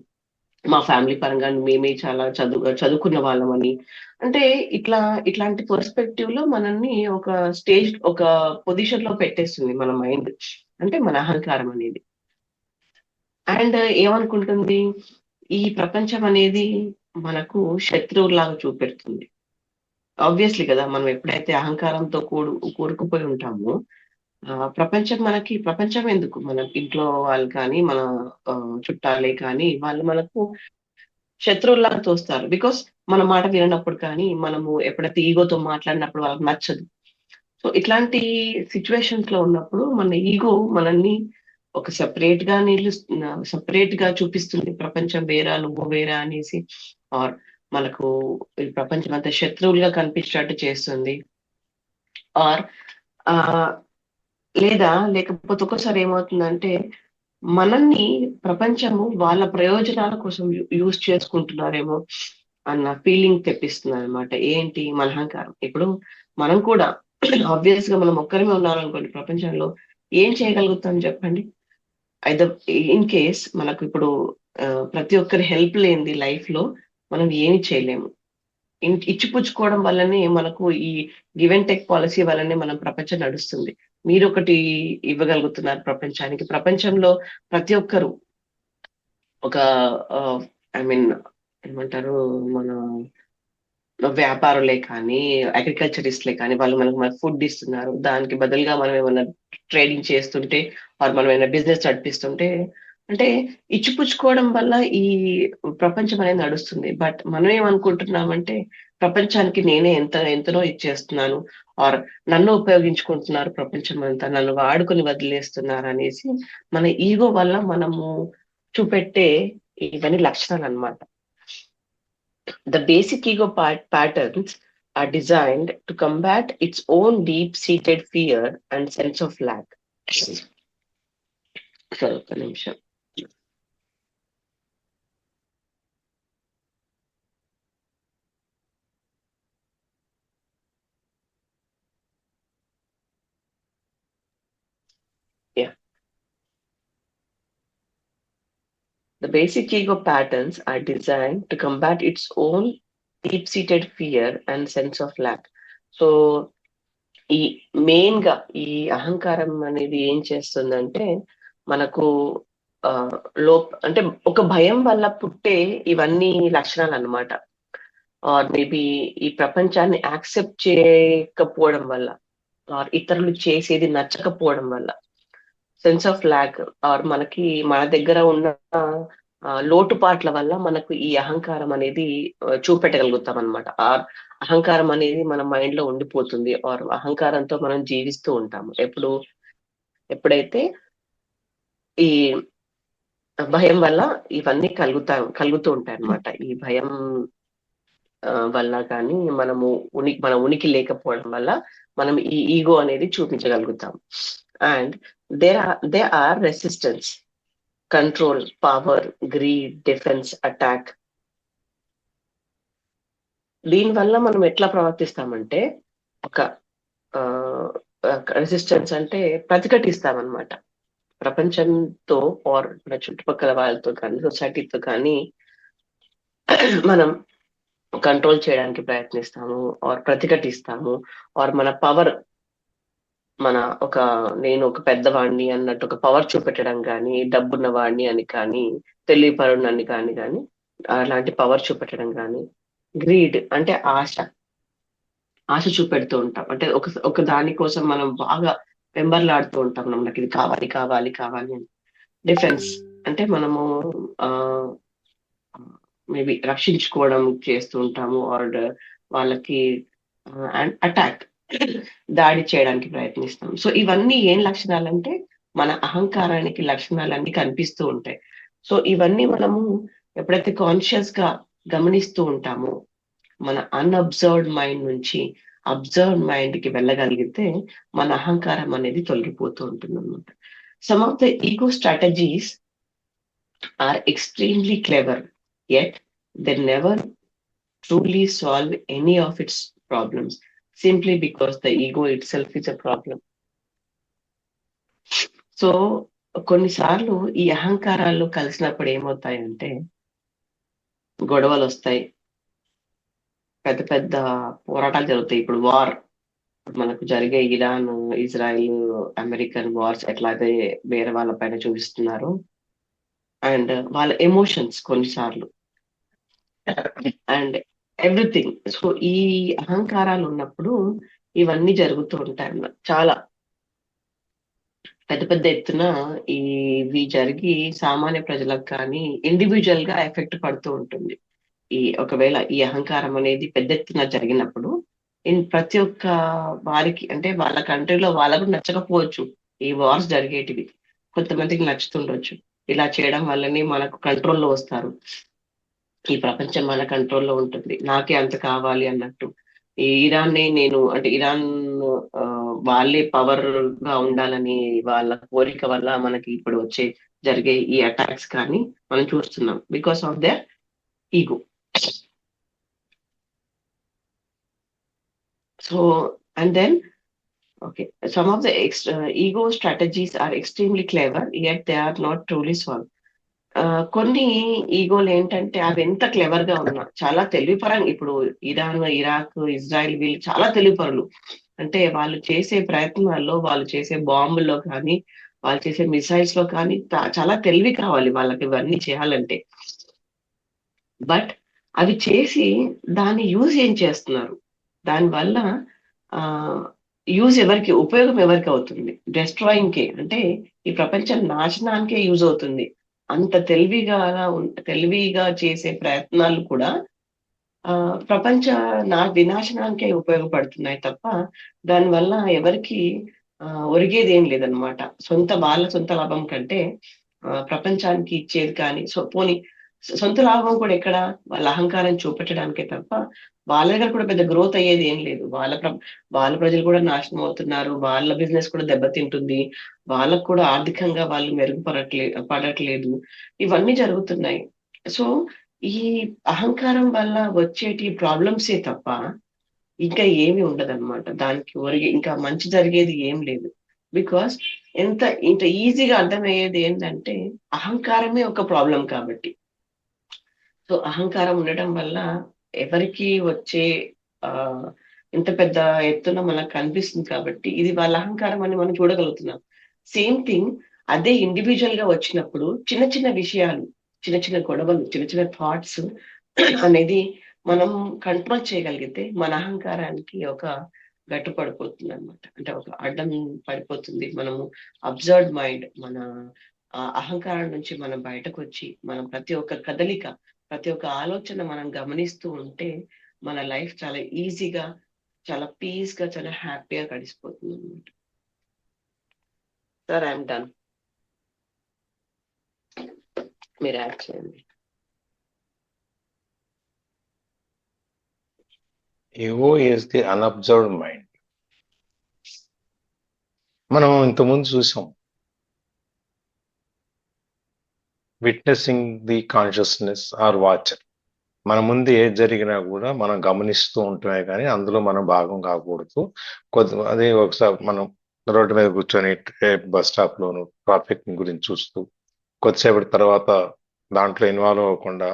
మా ఫ్యామిలీ పరంగా మేమే చాలా చదువుకున్న వాళ్ళమని. అంటే ఇట్లాంటి పర్స్పెక్టివ్ లో మనల్ని ఒక స్టేజ్, ఒక పొజిషన్ లో పెట్టేస్తుంది మన మైండ్, అంటే మన అహంకారం అనేది. అండ్ ఏమనుకుంటుంది, ఈ ప్రపంచం అనేది మనకు శత్రువులాగా చూపెడుతుంది. ఆబ్వియస్లీ కదా, మనం ఎప్పుడైతే అహంకారంతో కూరుకుపోయి ఉంటామో ప్రపంచం ఎందుకు, మన ఇంట్లో వాళ్ళు కానీ, మన చుట్టాలే కానీ, వాళ్ళు మనకు శత్రువుల్లాగా తోస్తారు. బికాస్ మన మాట వినప్పుడు కానీ, మనము ఎప్పుడైతే ఈగోతో మాట్లాడినప్పుడు వాళ్ళకి నచ్చదు. సో ఇట్లాంటి సిచ్యువేషన్స్ లో ఉన్నప్పుడు మన ఈగో మనల్ని ఒక సెపరేట్ గా చూపిస్తుంది. ప్రపంచం వేరా, నువ్వు వేరా అనేసి, ఆర్ మనకు ఈ ప్రపంచం అంతా శత్రువులుగా కనిపించేటట్టు చేస్తుంది. ఆర్ లేకపోతే ఒక్కోసారి ఏమవుతుందంటే మనల్ని ప్రపంచము వాళ్ళ ప్రయోజనాల కోసం యూజ్ చేసుకుంటున్నారేమో అన్న ఫీలింగ్ తెప్పిస్తుంది అనమాట. ఏంటి, మన అహంకారం. ఇప్పుడు మనం కూడా ఆబ్వియస్ గా మనం ఒక్కరిమే ఉన్నారనుకోండి ప్రపంచంలో, ఏం చేయగలుగుతాం చెప్పండి? అయితే ఇన్ కేస్ మనకు ఇప్పుడు ప్రతి ఒక్కరి హెల్ప్ లేనిది లైఫ్ లో మనం ఏమి చేయలేము. ఇచ్చిపుచ్చుకోవడం వల్లనే మనకు ఈ గివ్ అండ్ టేక్ పాలసీ వల్లనే మనం ప్రపంచం నడుస్తుంది. మీరు ఒకటి ఇవ్వగలుగుతున్నారు ప్రపంచానికి. ప్రపంచంలో ప్రతి ఒక్కరు ఒక ఐ మీన్ ఏమంటారు, మన వ్యాపారులే కానీ, అగ్రికల్చరిస్ట్లే కానీ, వాళ్ళు మనకు ఫుడ్ ఇస్తున్నారు. దానికి బదులుగా మనం ఏమైనా ట్రేడింగ్ చేస్తుంటే, మనం ఏమైనా బిజినెస్ నడిపిస్తుంటే, అంటే ఇచ్చిపుచ్చుకోవడం వల్ల ఈ ప్రపంచం అనేది నడుస్తుంది. బట్ మనం ఏమనుకుంటున్నామంటే ప్రపంచానికి నేనే ఎంతనో ఇచ్చేస్తున్నాను, ఆర్ నన్ను ఉపయోగించుకుంటున్నారు ప్రపంచం అంతా, నన్ను వాడుకొని వదిలేస్తున్నారు అనేసి మన ఈగో వల్ల మనము చూపెట్టే ఇవన్నీ లక్షణాలు అన్నమాట. The basic ego patterns are designed to combat its own deep-seated fear and sense of lack. Sorry, ఒక్క నిమిషం. Yeah. The basic ego patterns are designed to combat its own deep-seated fear and sense of lack. So, ఈ main గా ఈ అహంకారం అనేది ఏం చేస్తుందంటే మనకు అంటే ఒక భయం వల్ల పుట్టే ఇవన్నీ లక్షణాలు అన్నమాట. ఆర్ మేబీ ఈ ప్రపంచాన్ని యాక్సెప్ట్ చేయకపోవడం వల్ల, ఆర్ ఇతరులు చేసేది నచ్చకపోవడం వల్ల, సెన్స్ ఆఫ్ ల్యాక్, ఆర్ మన దగ్గర ఉన్న లోటుపాట్ల వల్ల మనకు ఈ అహంకారం అనేది చూపెట్టగలుగుతాం అనమాట. ఆర్ అహంకారం అనేది మన మైండ్ లో ఉండిపోతుంది, ఆర్ అహంకారంతో మనం జీవిస్తూ ఉంటాము. ఎప్పుడైతే ఈ భయం వల్ల ఇవన్నీ కలుగుతూ ఉంటాయి అన్నమాట. ఈ భయం వల్ల కానీ మన ఉనికి లేకపోవడం వల్ల మనం ఈ ఈగో అనేది చూపించగలుగుతాం. And they are resistance, control, power, greed, defence, attack. దీనివల్ల మనం ఎట్లా ప్రవర్తిస్తామంటే ఒక రెసిస్టెన్స్ అంటే ప్రతిఘటిస్తామన్నమాట. ప్రపంచంతో ఆర్ మన చుట్టుపక్కల వాళ్ళతో కానీ సొసైటీతో కానీ మనం కంట్రోల్ చేయడానికి ప్రయత్నిస్తాము ఆర్ ప్రతిఘటిస్తాము. ఆర్ మన పవర్, నేను ఒక పెద్దవాడిని అన్నట్టు ఒక పవర్ చూపెట్టడం కానీ, డబ్బున్న వాడిని అని కానీ, తెలివిపరుణ్ణి కానీ అలాంటి పవర్ చూపెట్టడం కానీ. గ్రీడ్ అంటే ఆశ చూపెడుతూ ఉంటాం. అంటే ఒక దాని కోసం మనం బాగా వెంబర్లాడుతూ ఉంటాం, మనకి ఇది కావాలి కావాలి కావాలి అని. డిఫెన్స్ అంటే మనము మేబీ రక్షించుకోవడం చేస్తూ ఉంటాము, ఆర్ వాళ్ళకి అండ్ అటాక్, దాడి చేయడానికి ప్రయత్నిస్తాం. సో ఇవన్నీ ఏం లక్షణాలంటే మన అహంకారానికి లక్షణాలన్నీ కనిపిస్తూ ఉంటాయి. సో ఇవన్నీ మనము ఎప్పుడైతే కాన్షియస్ గా గమనిస్తూ ఉంటామో మన అన్అబ్జర్వ్డ్ మైండ్ నుంచి అబ్జర్వ్డ్ మైండ్ కి వెళ్ళగలిగితే మన అహంకారం అనేది తొలగిపోతూ ఉంటుంది అనమాట. Some of the ego strategies are extremely clever, yet they never truly solve any of its problems simply because the ego itself is a problem. So కొన్నిసార్లు ఈ అహంకారాలు కలిసినప్పుడు ఏమవుతాయంటే గొడవలు వస్తాయి, పెద్ద పెద్ద పోరాటాలు జరుగుతాయి. ఇప్పుడు వార్, మనకు జరిగే ఇరాన్, ఇజ్రాయిల్, అమెరికన్ వార్స్ ఎట్లయితే వేరే వాళ్ళ పైన చూపిస్తున్నారు, అండ్ వాళ్ళ ఎమోషన్స్ కొన్నిసార్లు అండ్ ఎవ్రీథింగ్. సో ఈ అహంకారాలు ఉన్నప్పుడు ఇవన్నీ జరుగుతూ ఉంటాయి అన్నమాట. చాలా పెద్ద పెద్ద ఎత్తున ఇవి జరిగి సామాన్య ప్రజలకు కానీ ఇండివిజువల్ గా ఎఫెక్ట్ పడుతూ ఉంటుంది. ఒకవేళ ఈ అహంకారం అనేది పెద్ద ఎత్తున జరిగినప్పుడు ప్రతి ఒక్క వారికి, అంటే వాళ్ళ కంట్రీలో వాళ్ళకు నచ్చకపోవచ్చు ఈ వార్స్ జరిగేటివి, కొంతమందికి నచ్చుతుండొచ్చు. ఇలా చేయడం వల్లనే మనకు కంట్రోల్లో వస్తారు, ఈ ప్రపంచం మన కంట్రోల్లో ఉంటుంది, నాకే అంత కావాలి అన్నట్టు. ఈ ఇరాన్ వాళ్ళే పవర్ గా ఉండాలని వాళ్ళ కోరిక వల్ల మనకి ఇప్పుడు జరిగే ఈ అటాక్స్ కానీ మనం చూస్తున్నాం, because of their ego. So and then some of the ego strategies are extremely clever, yet they are not truly solved. కొన్ని ఈగోలు ఏంటంటే అవి ఎంత క్లెవర్ గా ఉన్నా, చాలా తెలివిపరంగా, ఇప్పుడు ఇరాన్, ఇరాక్, ఇజ్రాయిల్ వీళ్ళు చాలా తెలివిపరులు. అంటే వాళ్ళు చేసే ప్రయత్నాల్లో, వాళ్ళు చేసే బాంబుల్లో కానీ, వాళ్ళు చేసే మిసైల్స్ లో కానీ చాలా తెలివి కావాలి వాళ్ళకి ఇవన్నీ చేయాలంటే. బట్ అవి చేసి దాన్ని యూజ్ ఏం చేస్తున్నారు, దానివల్ల యూజ్ ఎవరికి, ఉపయోగం ఎవరికి అవుతుంది? డెస్ట్రాయింగ్ కే, అంటే ఈ ప్రపంచం నాశనానికే యూజ్ అవుతుంది. అంత తెలివిగా చేసే ప్రయత్నాలు కూడా ప్రపంచ వినాశనానికే ఉపయోగపడుతున్నాయి తప్ప దానివల్ల ఎవరికి ఒరిగేది ఏం లేదనమాట. వాళ్ళ సొంత లాభం కంటే ప్రపంచానికి ఇచ్చేది కానీ, పోనీ సొంత లాభం కూడా ఎక్కడ, వాళ్ళ అహంకారం చూపెట్టడానికే తప్ప వాళ్ళ దగ్గర కూడా పెద్ద గ్రోత్ అయ్యేది ఏం లేదు. వాళ్ళ ప్రజలు కూడా నాశనం అవుతున్నారు, వాళ్ళ బిజినెస్ కూడా దెబ్బతింటుంది, వాళ్ళకు కూడా ఆర్థికంగా వాళ్ళు పడట్లేదు, ఇవన్నీ జరుగుతున్నాయి. సో ఈ అహంకారం వల్ల వచ్చేటి ప్రాబ్లమ్సే తప్ప ఇంకా ఏమి ఉండదన్నమాట. దానికి ఇంకా మంచి జరిగేది ఏం లేదు. బికాస్ ఇంత ఈజీగా అర్థమయ్యేది ఏంటంటే అహంకారమే ఒక ప్రాబ్లం కాబట్టి. సో అహంకారం ఉండటం వల్ల ఎవరికి వచ్చే ఇంత పెద్ద ఎత్తున మనకు కనిపిస్తుంది కాబట్టి ఇది వాళ్ళ అహంకారం అని మనం చూడగలుగుతున్నాం. సేమ్ థింగ్ అదే ఇండివిజువల్ గా వచ్చినప్పుడు చిన్న చిన్న విషయాలు, చిన్న చిన్న గొడవలు, చిన్న చిన్న థాట్స్ అనేది మనం కంట్రోల్ చేయగలిగితే మన అహంకారానికి ఒక గట్టు పడిపోతుంది అనమాట. అంటే ఒక అడ్డం పడిపోతుంది. మనము అబ్జర్వ్డ్ మైండ్, మన అహంకారం నుంచి మనం బయటకు వచ్చి మనం ప్రతి ఒక్క కదలిక, ప్రతి ఒక్క ఆలోచన మనం గమనిస్తూ ఉంటే మన లైఫ్ చాలా ఈజీగా, చాలా పీస్ గా, చాలా హ్యాపీగా గడిచిపోతుంది అనమాట. సార్ ఐఎమ్ డన్, మీరు యాడ్ చేయండి. Ego is the unobserved mind. మనం ఇంతకుముందు చూసాం, witnessing the consciousness or watcher. మన ముందు ఏది జరిగినా కూడా మనం గమనిస్తూ ఉంటున్నాయి, కానీ అందులో మనం భాగం కాకూడదు. అదే ఒకసారి మనం రోడ్డు మీద కూర్చొని బస్ స్టాప్ లోను ట్రాఫిక్ గురించి చూస్తూ కొద్దిసేపటి తర్వాత దాంట్లో ఇన్వాల్వ్ అవ్వకుండా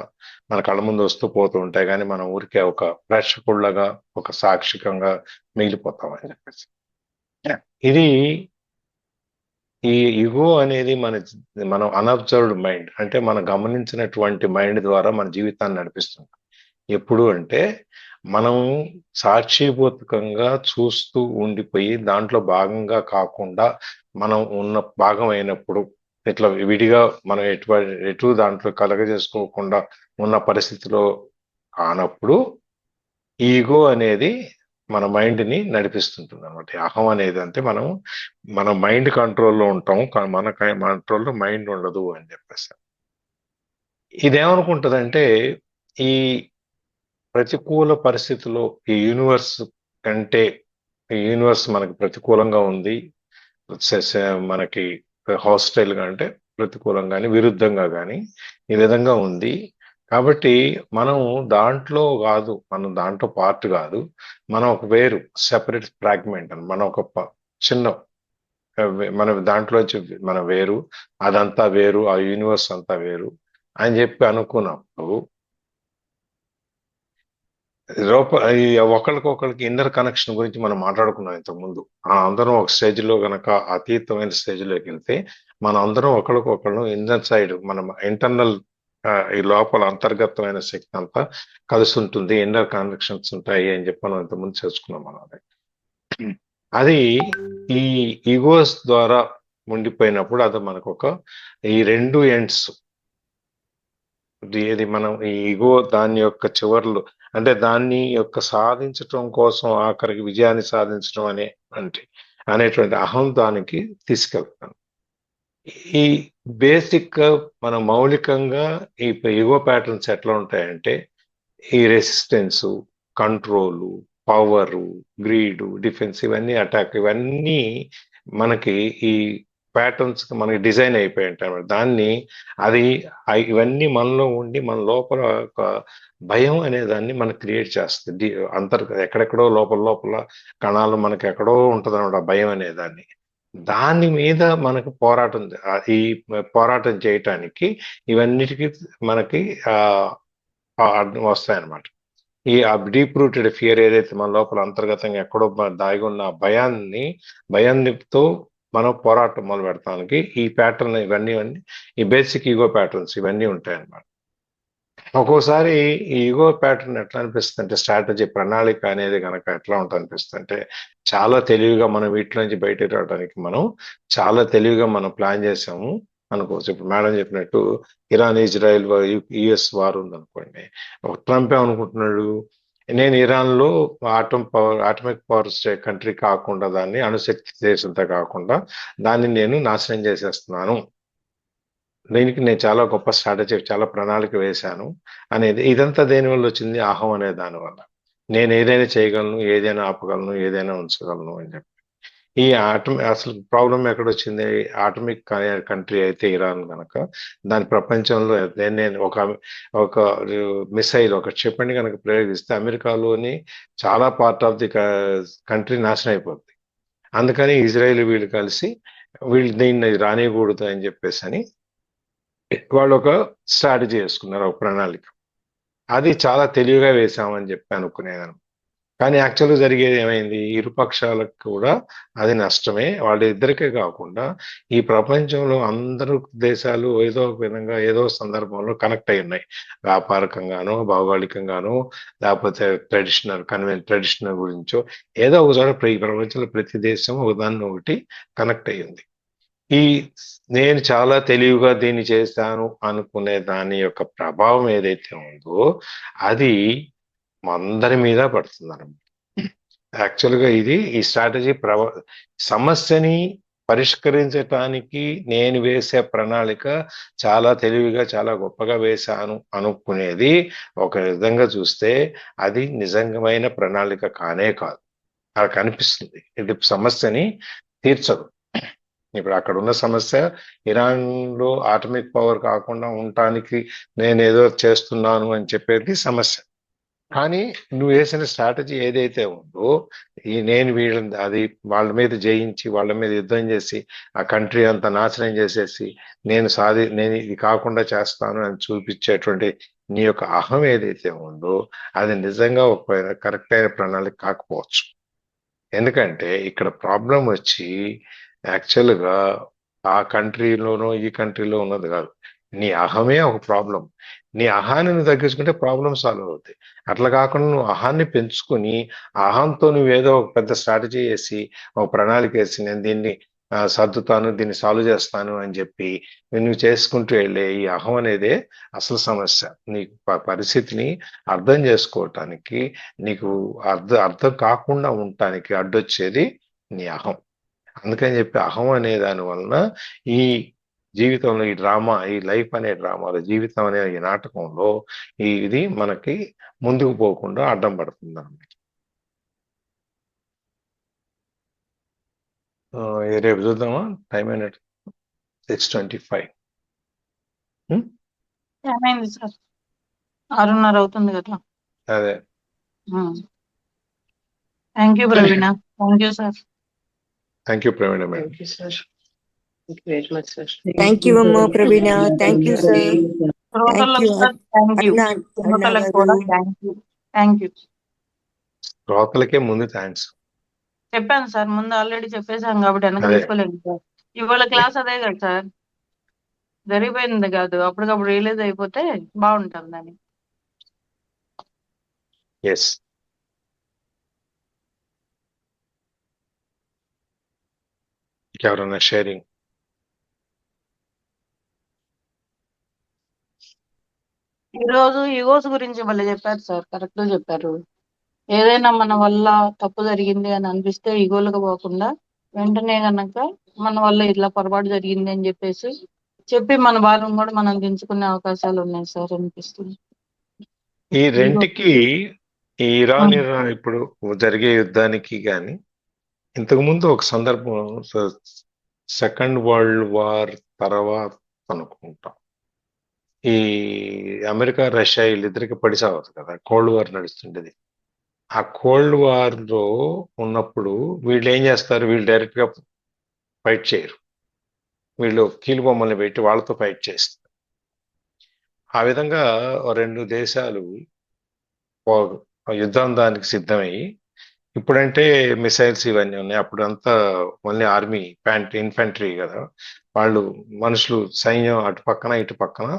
మన కళ్ళ ముందు వస్తూ పోతూ ఉంటాయి, కానీ మనం ఊరికే ఒక ప్రేక్షకుళ్ళగా ఒక సాక్షికంగా మిగిలిపోతామని చెప్పేసి. ఇది ఈ ఇగో అనేది మనం అన్అబ్జర్వ్డ్ మైండ్, అంటే మనం గమనించినటువంటి మైండ్ ద్వారా మన జీవితాన్ని నడిపిస్తుంది. ఎప్పుడు అంటే మనం సాక్షిభూతకంగా చూస్తూ ఉండిపోయి దాంట్లో భాగంగా కాకుండా మనం ఉన్న భాగం అయినప్పుడు, ఇట్లా విడిగా మనం ఎటు దాంట్లో కలగజేసుకోకుండా ఉన్న పరిస్థితిలో కానప్పుడు ఈగో అనేది మన మైండ్ ని నడిపిస్తుంటుంది అనమాట. అహం అనేది అంటే మన మైండ్ కంట్రోల్లో ఉంటాం, మన కంట్రోల్లో మైండ్ ఉండదు అని చెప్పేసి. ఇదేమనుకుంటదంటే ఈ ప్రతికూల పరిస్థితుల్లో ఈ యూనివర్స్ కంటే, ఈ యూనివర్స్ మనకి ప్రతికూలంగా ఉంది, మనకి హాస్టైల్ గా అంటే ప్రతికూలంగా కానీ విరుద్ధంగా కానీ ఈ విధంగా ఉంది. కాబట్టి మనం దాంట్లో కాదు, మనం దాంట్లో పార్ట్ కాదు, మనం ఒక వేరు సెపరేట్ ఫ్రాగ్మెంట్ అని, మనం ఒక చిన్న మన దాంట్లోంచి మనం వేరు, అదంతా వేరు, ఆ యూనివర్స్ అంతా వేరు అని చెప్పి అనుకున్నప్పుడు ఈ ఒకరికొకరికి ఇన్నర్ కనెక్షన్ గురించి మనం మాట్లాడుకున్నాం ఇంతకుముందు. అందరం ఒక స్టేజ్ లో గనక అతీతమైన స్టేజ్ లోకి వెళ్తే మనం అందరం ఒకరికొకరు ఇన్నర్ సైడ్, మన ఇంటర్నల్ ఈ లోపల అంతర్గతమైన శక్తి అంతా కలిసి ఉంటుంది, ఇన్నర్ కనెక్షన్స్ ఉంటాయి అని చెప్పి మనం ఇంతకుముందు చేసుకున్నాం. మనం అది ఈ ఈగోస్ ద్వారా ఉండిపోయినప్పుడు అది మనకు ఈ రెండు ఎండ్స్, ఏది మనం ఈ ఈగో దాని యొక్క చివర్లు, అంటే దాన్ని యొక్క సాధించటం కోసం ఆఖరికి విజయాన్ని సాధించడం అనేటువంటి అహం దానికి తీసుకెళ్తాను. ఈ బేసిక్ మన మౌలికంగా ఈ ఈగో ప్యాటర్న్స్ ఎట్లా ఉంటాయంటే ఈ resistance, control, power, greed, defence, ఇవన్నీ అటాక్, ఇవన్నీ మనకి ఈ ప్యాటర్న్స్ మనకి డిజైన్ అయిపోయి ఉంటాయి అన్నమాట. దాన్ని ఇవన్నీ మనలో ఉండి మన లోపల ఒక భయం అనే దాన్ని మనకు క్రియేట్ చేస్తుంది. ఎక్కడెక్కడో లోపల కణాలు మనకి ఎక్కడో ఉంటది అనమాట భయం అనే దాన్ని. దాని మీద మనకు ఈ పోరాటం చేయటానికి ఇవన్నిటికీ మనకి వస్తాయన్నమాట. ఈ డీప్ రూటెడ్ ఫియర్ ఏదైతే మన లోపల అంతర్గతంగా ఎక్కడో దాగి ఉన్న భయాన్నితో మనం పోరాటం మొదలు పెడతానికి ఈ ప్యాటర్న్ ఇవన్నీ ఈ బేసిక్ ఈగో ప్యాటర్న్స్ ఇవన్నీ ఉంటాయన్నమాట. ఒక్కోసారి ఈ ఈగో ప్యాటర్న్ ఎట్లా అనిపిస్తుంది అంటే స్ట్రాటజీ, ప్రణాళిక అనేది కనుక ఎట్లా ఉంటుంది అనిపిస్తుంది అంటే చాలా తెలివిగా మనం వీటి నుంచి బయటకు రావడానికి మనం చాలా తెలివిగా మనం ప్లాన్ చేసాము అనుకోవచ్చు. ఇప్పుడు మేడం చెప్పినట్టు ఇరాన్ ఇజ్రాయెల్ యుఎస్ వార్ ఉందనుకోండి, ట్రంప్ ఏమనుకుంటున్నాడు, నేను ఇరాన్ లో ఆటమిక్ పవర్ కంట్రీ కాకుండా, దాన్ని అణుశక్తి దేశంతో కాకుండా దాన్ని నేను నాశనం చేసేస్తున్నాను, దీనికి నేను చాలా గొప్ప స్ట్రాటజీ, చాలా ప్రణాళిక వేశాను అనేది. ఇదంతా దేనివల్ల వచ్చింది? అహం అనే దానివల్ల. నేను ఏదైనా చేయగలను, ఏదైనా ఆపగలను, ఏదైనా ఉంచగలను అని చెప్పి. ఈ అసలు ప్రాబ్లం ఎక్కడొచ్చింది? ఆటమిక్ కంట్రీ అయితే ఇరాన్ కనుక దాని ప్రపంచంలో నేను ఒక మిసైల్, ఒక క్షిపణి కనుక ప్రయోగిస్తే అమెరికాలోని చాలా పార్ట్ ఆఫ్ ది కంట్రీ నాశనం అయిపోతుంది. అందుకని ఇజ్రాయెల్ వీళ్ళు కలిసి దీన్ని రానియకూడదు అని చెప్పేసి అని వాళ్ళు ఒక స్ట్రాటజీ వేసుకున్నారు, ఒక ప్రణాళిక. అది చాలా తెలివిగా వేశామని చెప్పి అనుకునేదాన్ని. కానీ యాక్చువల్గా జరిగేది ఏమైంది? ఇరుపక్షాలకు కూడా అది నష్టమే. వాళ్ళిద్దరికే కాకుండా ఈ ప్రపంచంలో అందరూ దేశాలు ఏదో ఒక విధంగా ఏదో సందర్భంలో కనెక్ట్ అయి ఉన్నాయి, వ్యాపారకంగానో భౌగోళికంగానో లేకపోతే ట్రెడిషనల్ గురించో ఏదో ఒక చోట ప్రపంచంలో ప్రతి దేశం ఒకదాన్ని ఒకటి కనెక్ట్ అయ్యింది. నేను చాలా తెలివిగా దీన్ని చేస్తాను అనుకునే దాని యొక్క ప్రభావం ఏదైతే ఉందో అది అందరి మీద పడుతుంది అన్నమాట. యాక్చువల్గా ఈ స్ట్రాటజీ సమస్యని పరిష్కరించటానికి నేను వేసే ప్రణాళిక చాలా తెలివిగా చాలా గొప్పగా వేశాను అనుకునేది ఒక విధంగా చూస్తే అది నిజంగమైన ప్రణాళిక కానే కాదు. అలా కనిపిస్తుంది. ఇది సమస్యని తీర్చదు. ఇప్పుడు అక్కడ ఉన్న సమస్య ఇరాన్లో ఆటమిక్ పవర్ కాకుండా ఉండటానికి నేను ఏదో చేస్తున్నాను అని చెప్పేది సమస్య. కానీ నువ్వు వేసిన స్ట్రాటజీ ఏదైతే ఉందో నేను వీళ్ళని అది వాళ్ళ మీద జయించి వాళ్ళ మీద యుద్ధం చేసి ఆ కంట్రీ అంతా నాశనం చేసేసి నేను ఇది కాకుండా చేస్తాను అని చూపించేటువంటి నీ యొక్క అహం ఏదైతే ఉందో అది నిజంగా ఒక కరెక్ట్ అయిన ప్రణాళిక కాకపోవచ్చు. ఎందుకంటే ఇక్కడ ప్రాబ్లం వచ్చి యాక్చువల్గా ఆ కంట్రీలోనో ఈ కంట్రీలో ఉన్నది కాదు, నీ అహమే ఒక ప్రాబ్లం. నీ అహాన్ని నువ్వు తగ్గించుకుంటే ప్రాబ్లం సాల్వ్ అవుతాయి. అట్లా కాకుండా నువ్వు అహాన్ని పెంచుకుని అహంతో నువ్వు ఏదో ఒక పెద్ద స్ట్రాటజీ వేసి ఒక ప్రణాళిక వేసి నేను దీన్ని సర్దుతాను, దీన్ని సాల్వ్ చేస్తాను అని చెప్పి నువ్వు చేసుకుంటూ వెళ్ళే ఈ అహం అనేదే అసలు సమస్య. నీకు పరిస్థితిని అర్థం చేసుకోవటానికి, నీకు అర్థం కాకుండా ఉండటానికి అడ్డొచ్చేది నీ అహం. అందుకని చెప్పి అహం అనే దాని వలన ఈ జీవితంలో ఈ డ్రామా, ఈ లైఫ్ అనే డ్రామాలో, జీవితం అనే ఈ నాటకంలో ఇది మనకి ముందుకు పోకుండా అడ్డం పడుతుంది అన్నమాట. రేపు చూద్దామా? టైం అయినట్టు 6:25. ఏమైంది సార్? 6:30 అవుతుంది కదా. అదే. Thank you Praveena. Thank you sir. Thank you Praveena madam. Thank you sir. Thank you very much sir. Thank you అమ్మా ప్రవీణ. Thank you sir. శ్రోతలకు you, కూడా థ్యాంక్ యూ. అన్నా శ్రోతలకు గారు. కూడా థ్యాంక్ యూ. థ్యాంక్ యూ శ్రోతలకే ముందు థ్యాంక్స్. చెప్పాను సార్, ముందు ఆల్రెడీ చెప్పేశాం కాబట్టి వెనక అదే. తీసుకోలేదు సార్. ఇవాళ క్లాస్ అదే కదా సార్, జరిగిపోయింది కాదు, అప్పటికప్పుడు రియలైజ్ అయిపోతే బాగుంటుందని. ఎస్. ఇంకెవరన్నా షేరింగ్? ఈ రోజు ఈగోస్ గురించి మళ్ళీ చెప్పారు సార్, కరెక్ట్ గా చెప్పారు. ఏదైనా మన వల్ల తప్పు జరిగింది అని అనిపిస్తే ఈగోలుగా పోకుండా వెంటనే గనక మన వల్ల ఇట్లా పొరపాటు జరిగింది అని చెప్పి మన భారం కూడా మనం దించుకునే అవకాశాలు ఉన్నాయి సార్ అనిపిస్తుంది. ఈ రెంటికి ఈ ఇరాన్ ఇప్పుడు జరిగే యుద్ధానికి కానీ ఇంతకు ముందు ఒక సందర్భం సెకండ్ వరల్డ్ వార్ తర్వాత అనుకుంటాం, ఈ అమెరికా రష్యా వీళ్ళిద్దరికి పడిసావదు కదా, కోల్డ్ వార్ నడుస్తుండేది. ఆ కోల్డ్ వార్ లో ఉన్నప్పుడు వీళ్ళు ఏం చేస్తారు, వీళ్ళు డైరెక్ట్ గా ఫైట్ చేయరు, వీళ్ళు కీలు బొమ్మల్ని పెట్టి వాళ్ళతో ఫైట్ చేస్తారు. ఆ విధంగా రెండు దేశాలు యుద్ధం దానికి సిద్ధమయ్యి, ఇప్పుడంటే మిసైల్స్ ఇవన్నీ ఉన్నాయి, అప్పుడు అంతా మళ్ళీ ఆర్మీ ఇన్ఫంట్రీ కదా, వాళ్ళు మనుషులు సైన్యం అటు పక్కన ఇటు పక్కన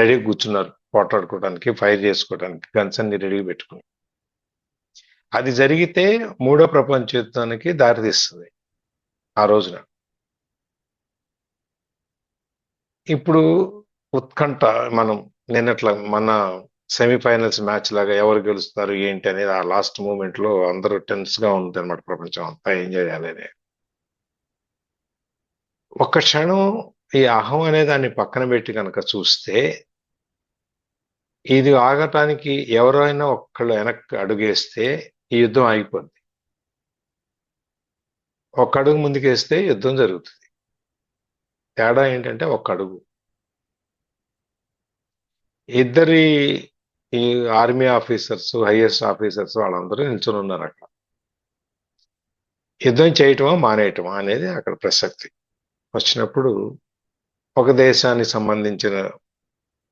రెడీ కూర్చున్నారు పోట్లాడుకోవడానికి, ఫైర్ చేసుకోవడానికి గన్స్ అన్ని రెడీ పెట్టుకుని. అది జరిగితే మూడో ప్రపంచ యుద్ధానికి దారితీస్తుంది ఆ రోజున. ఇప్పుడు ఉత్కంఠ, మనం నిన్నట్లా మన సెమీఫైనల్స్ మ్యాచ్ లాగా ఎవరు గెలుస్తారు ఏంటి అనేది ఆ లాస్ట్ మూమెంట్ లో అందరూ టెన్స్ గా ఉంది అనమాట, ప్రపంచం అంతా ఎంజాయ్ చేయాలని. ఒక్క క్షణం ఈ అహం అనే దాన్ని పక్కన పెట్టి కనుక చూస్తే, ఇది ఆగటానికి ఎవరైనా ఒక్కళ్ళు వెనక్కి అడుగేస్తే ఈ యుద్ధం ఆగిపోద్ది. ఒక్క అడుగు ముందుకేస్తే యుద్ధం జరుగుతుంది. తేడా ఏంటంటే ఒక్క అడుగు. ఇద్దరి ఈ ఆర్మీ ఆఫీసర్స్, హైయెస్ట్ ఆఫీసర్స్ వాళ్ళందరూ నిల్చొని ఉన్నారు అక్కడ. యుద్ధం చేయటమా మానేయటమా అనేది అక్కడ ప్రసక్తి వచ్చినప్పుడు, ఒక దేశానికి సంబంధించిన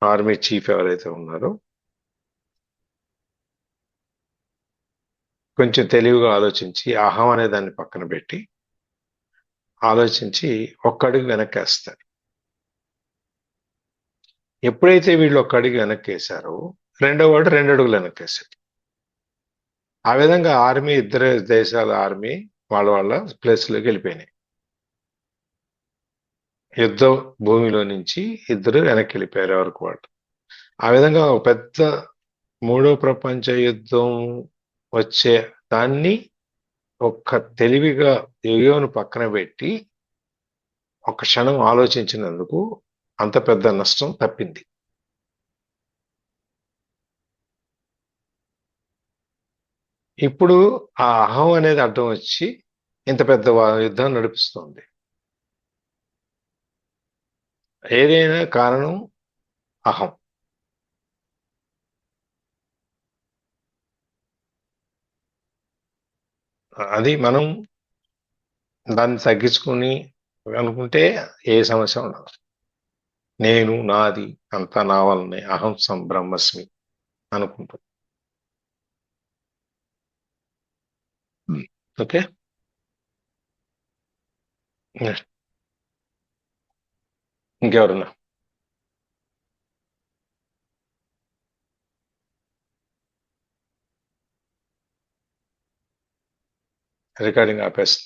ఆర్మీ చీఫ్ ఎవరైతే ఉన్నారో కొంచెం తెలివిగా ఆలోచించి అహం అనే దాన్ని పక్కన పెట్టి ఆలోచించి ఒక్కడుగు వెనక్కేస్తారు. ఎప్పుడైతే వీళ్ళు ఒక్కడుగు వెనక్కేశారో రెండో వాడు 2 అడుగులు వెనక్కేశారు. ఆ విధంగా ఆర్మీ, ఇద్దరు దేశాల ఆర్మీ వాళ్ళ ప్లేస్లోకి వెళ్ళిపోయినాయి. యుద్ధ భూమిలో నుంచి ఇద్దరు వెనక్కి వెళ్ళిపోయారు ఎవరికి వాళ్ళు. ఆ విధంగా ఒక పెద్ద మూడో ప్రపంచ యుద్ధం వచ్చే దాన్ని ఒక్క తెలివిగా యుగోను పక్కన పెట్టి ఒక క్షణం ఆలోచించినందుకు అంత పెద్ద నష్టం తప్పింది. ఇప్పుడు ఆ అహం అనేది అడ్డం వచ్చి ఇంత పెద్ద యుద్ధం నడిపిస్తోంది. ఏదైనా కారణం అహం. అది మనం దాన్ని తగ్గించుకుని అనుకుంటే ఏ సమస్య ఉండదు. నేను, నాది, అంతా నా వల్లనే, అహం బ్రహ్మస్మి అనుకుంటాం. ఓకే, ఇంకెవరన్నా? రికార్డింగ్ ఆపేస్తా.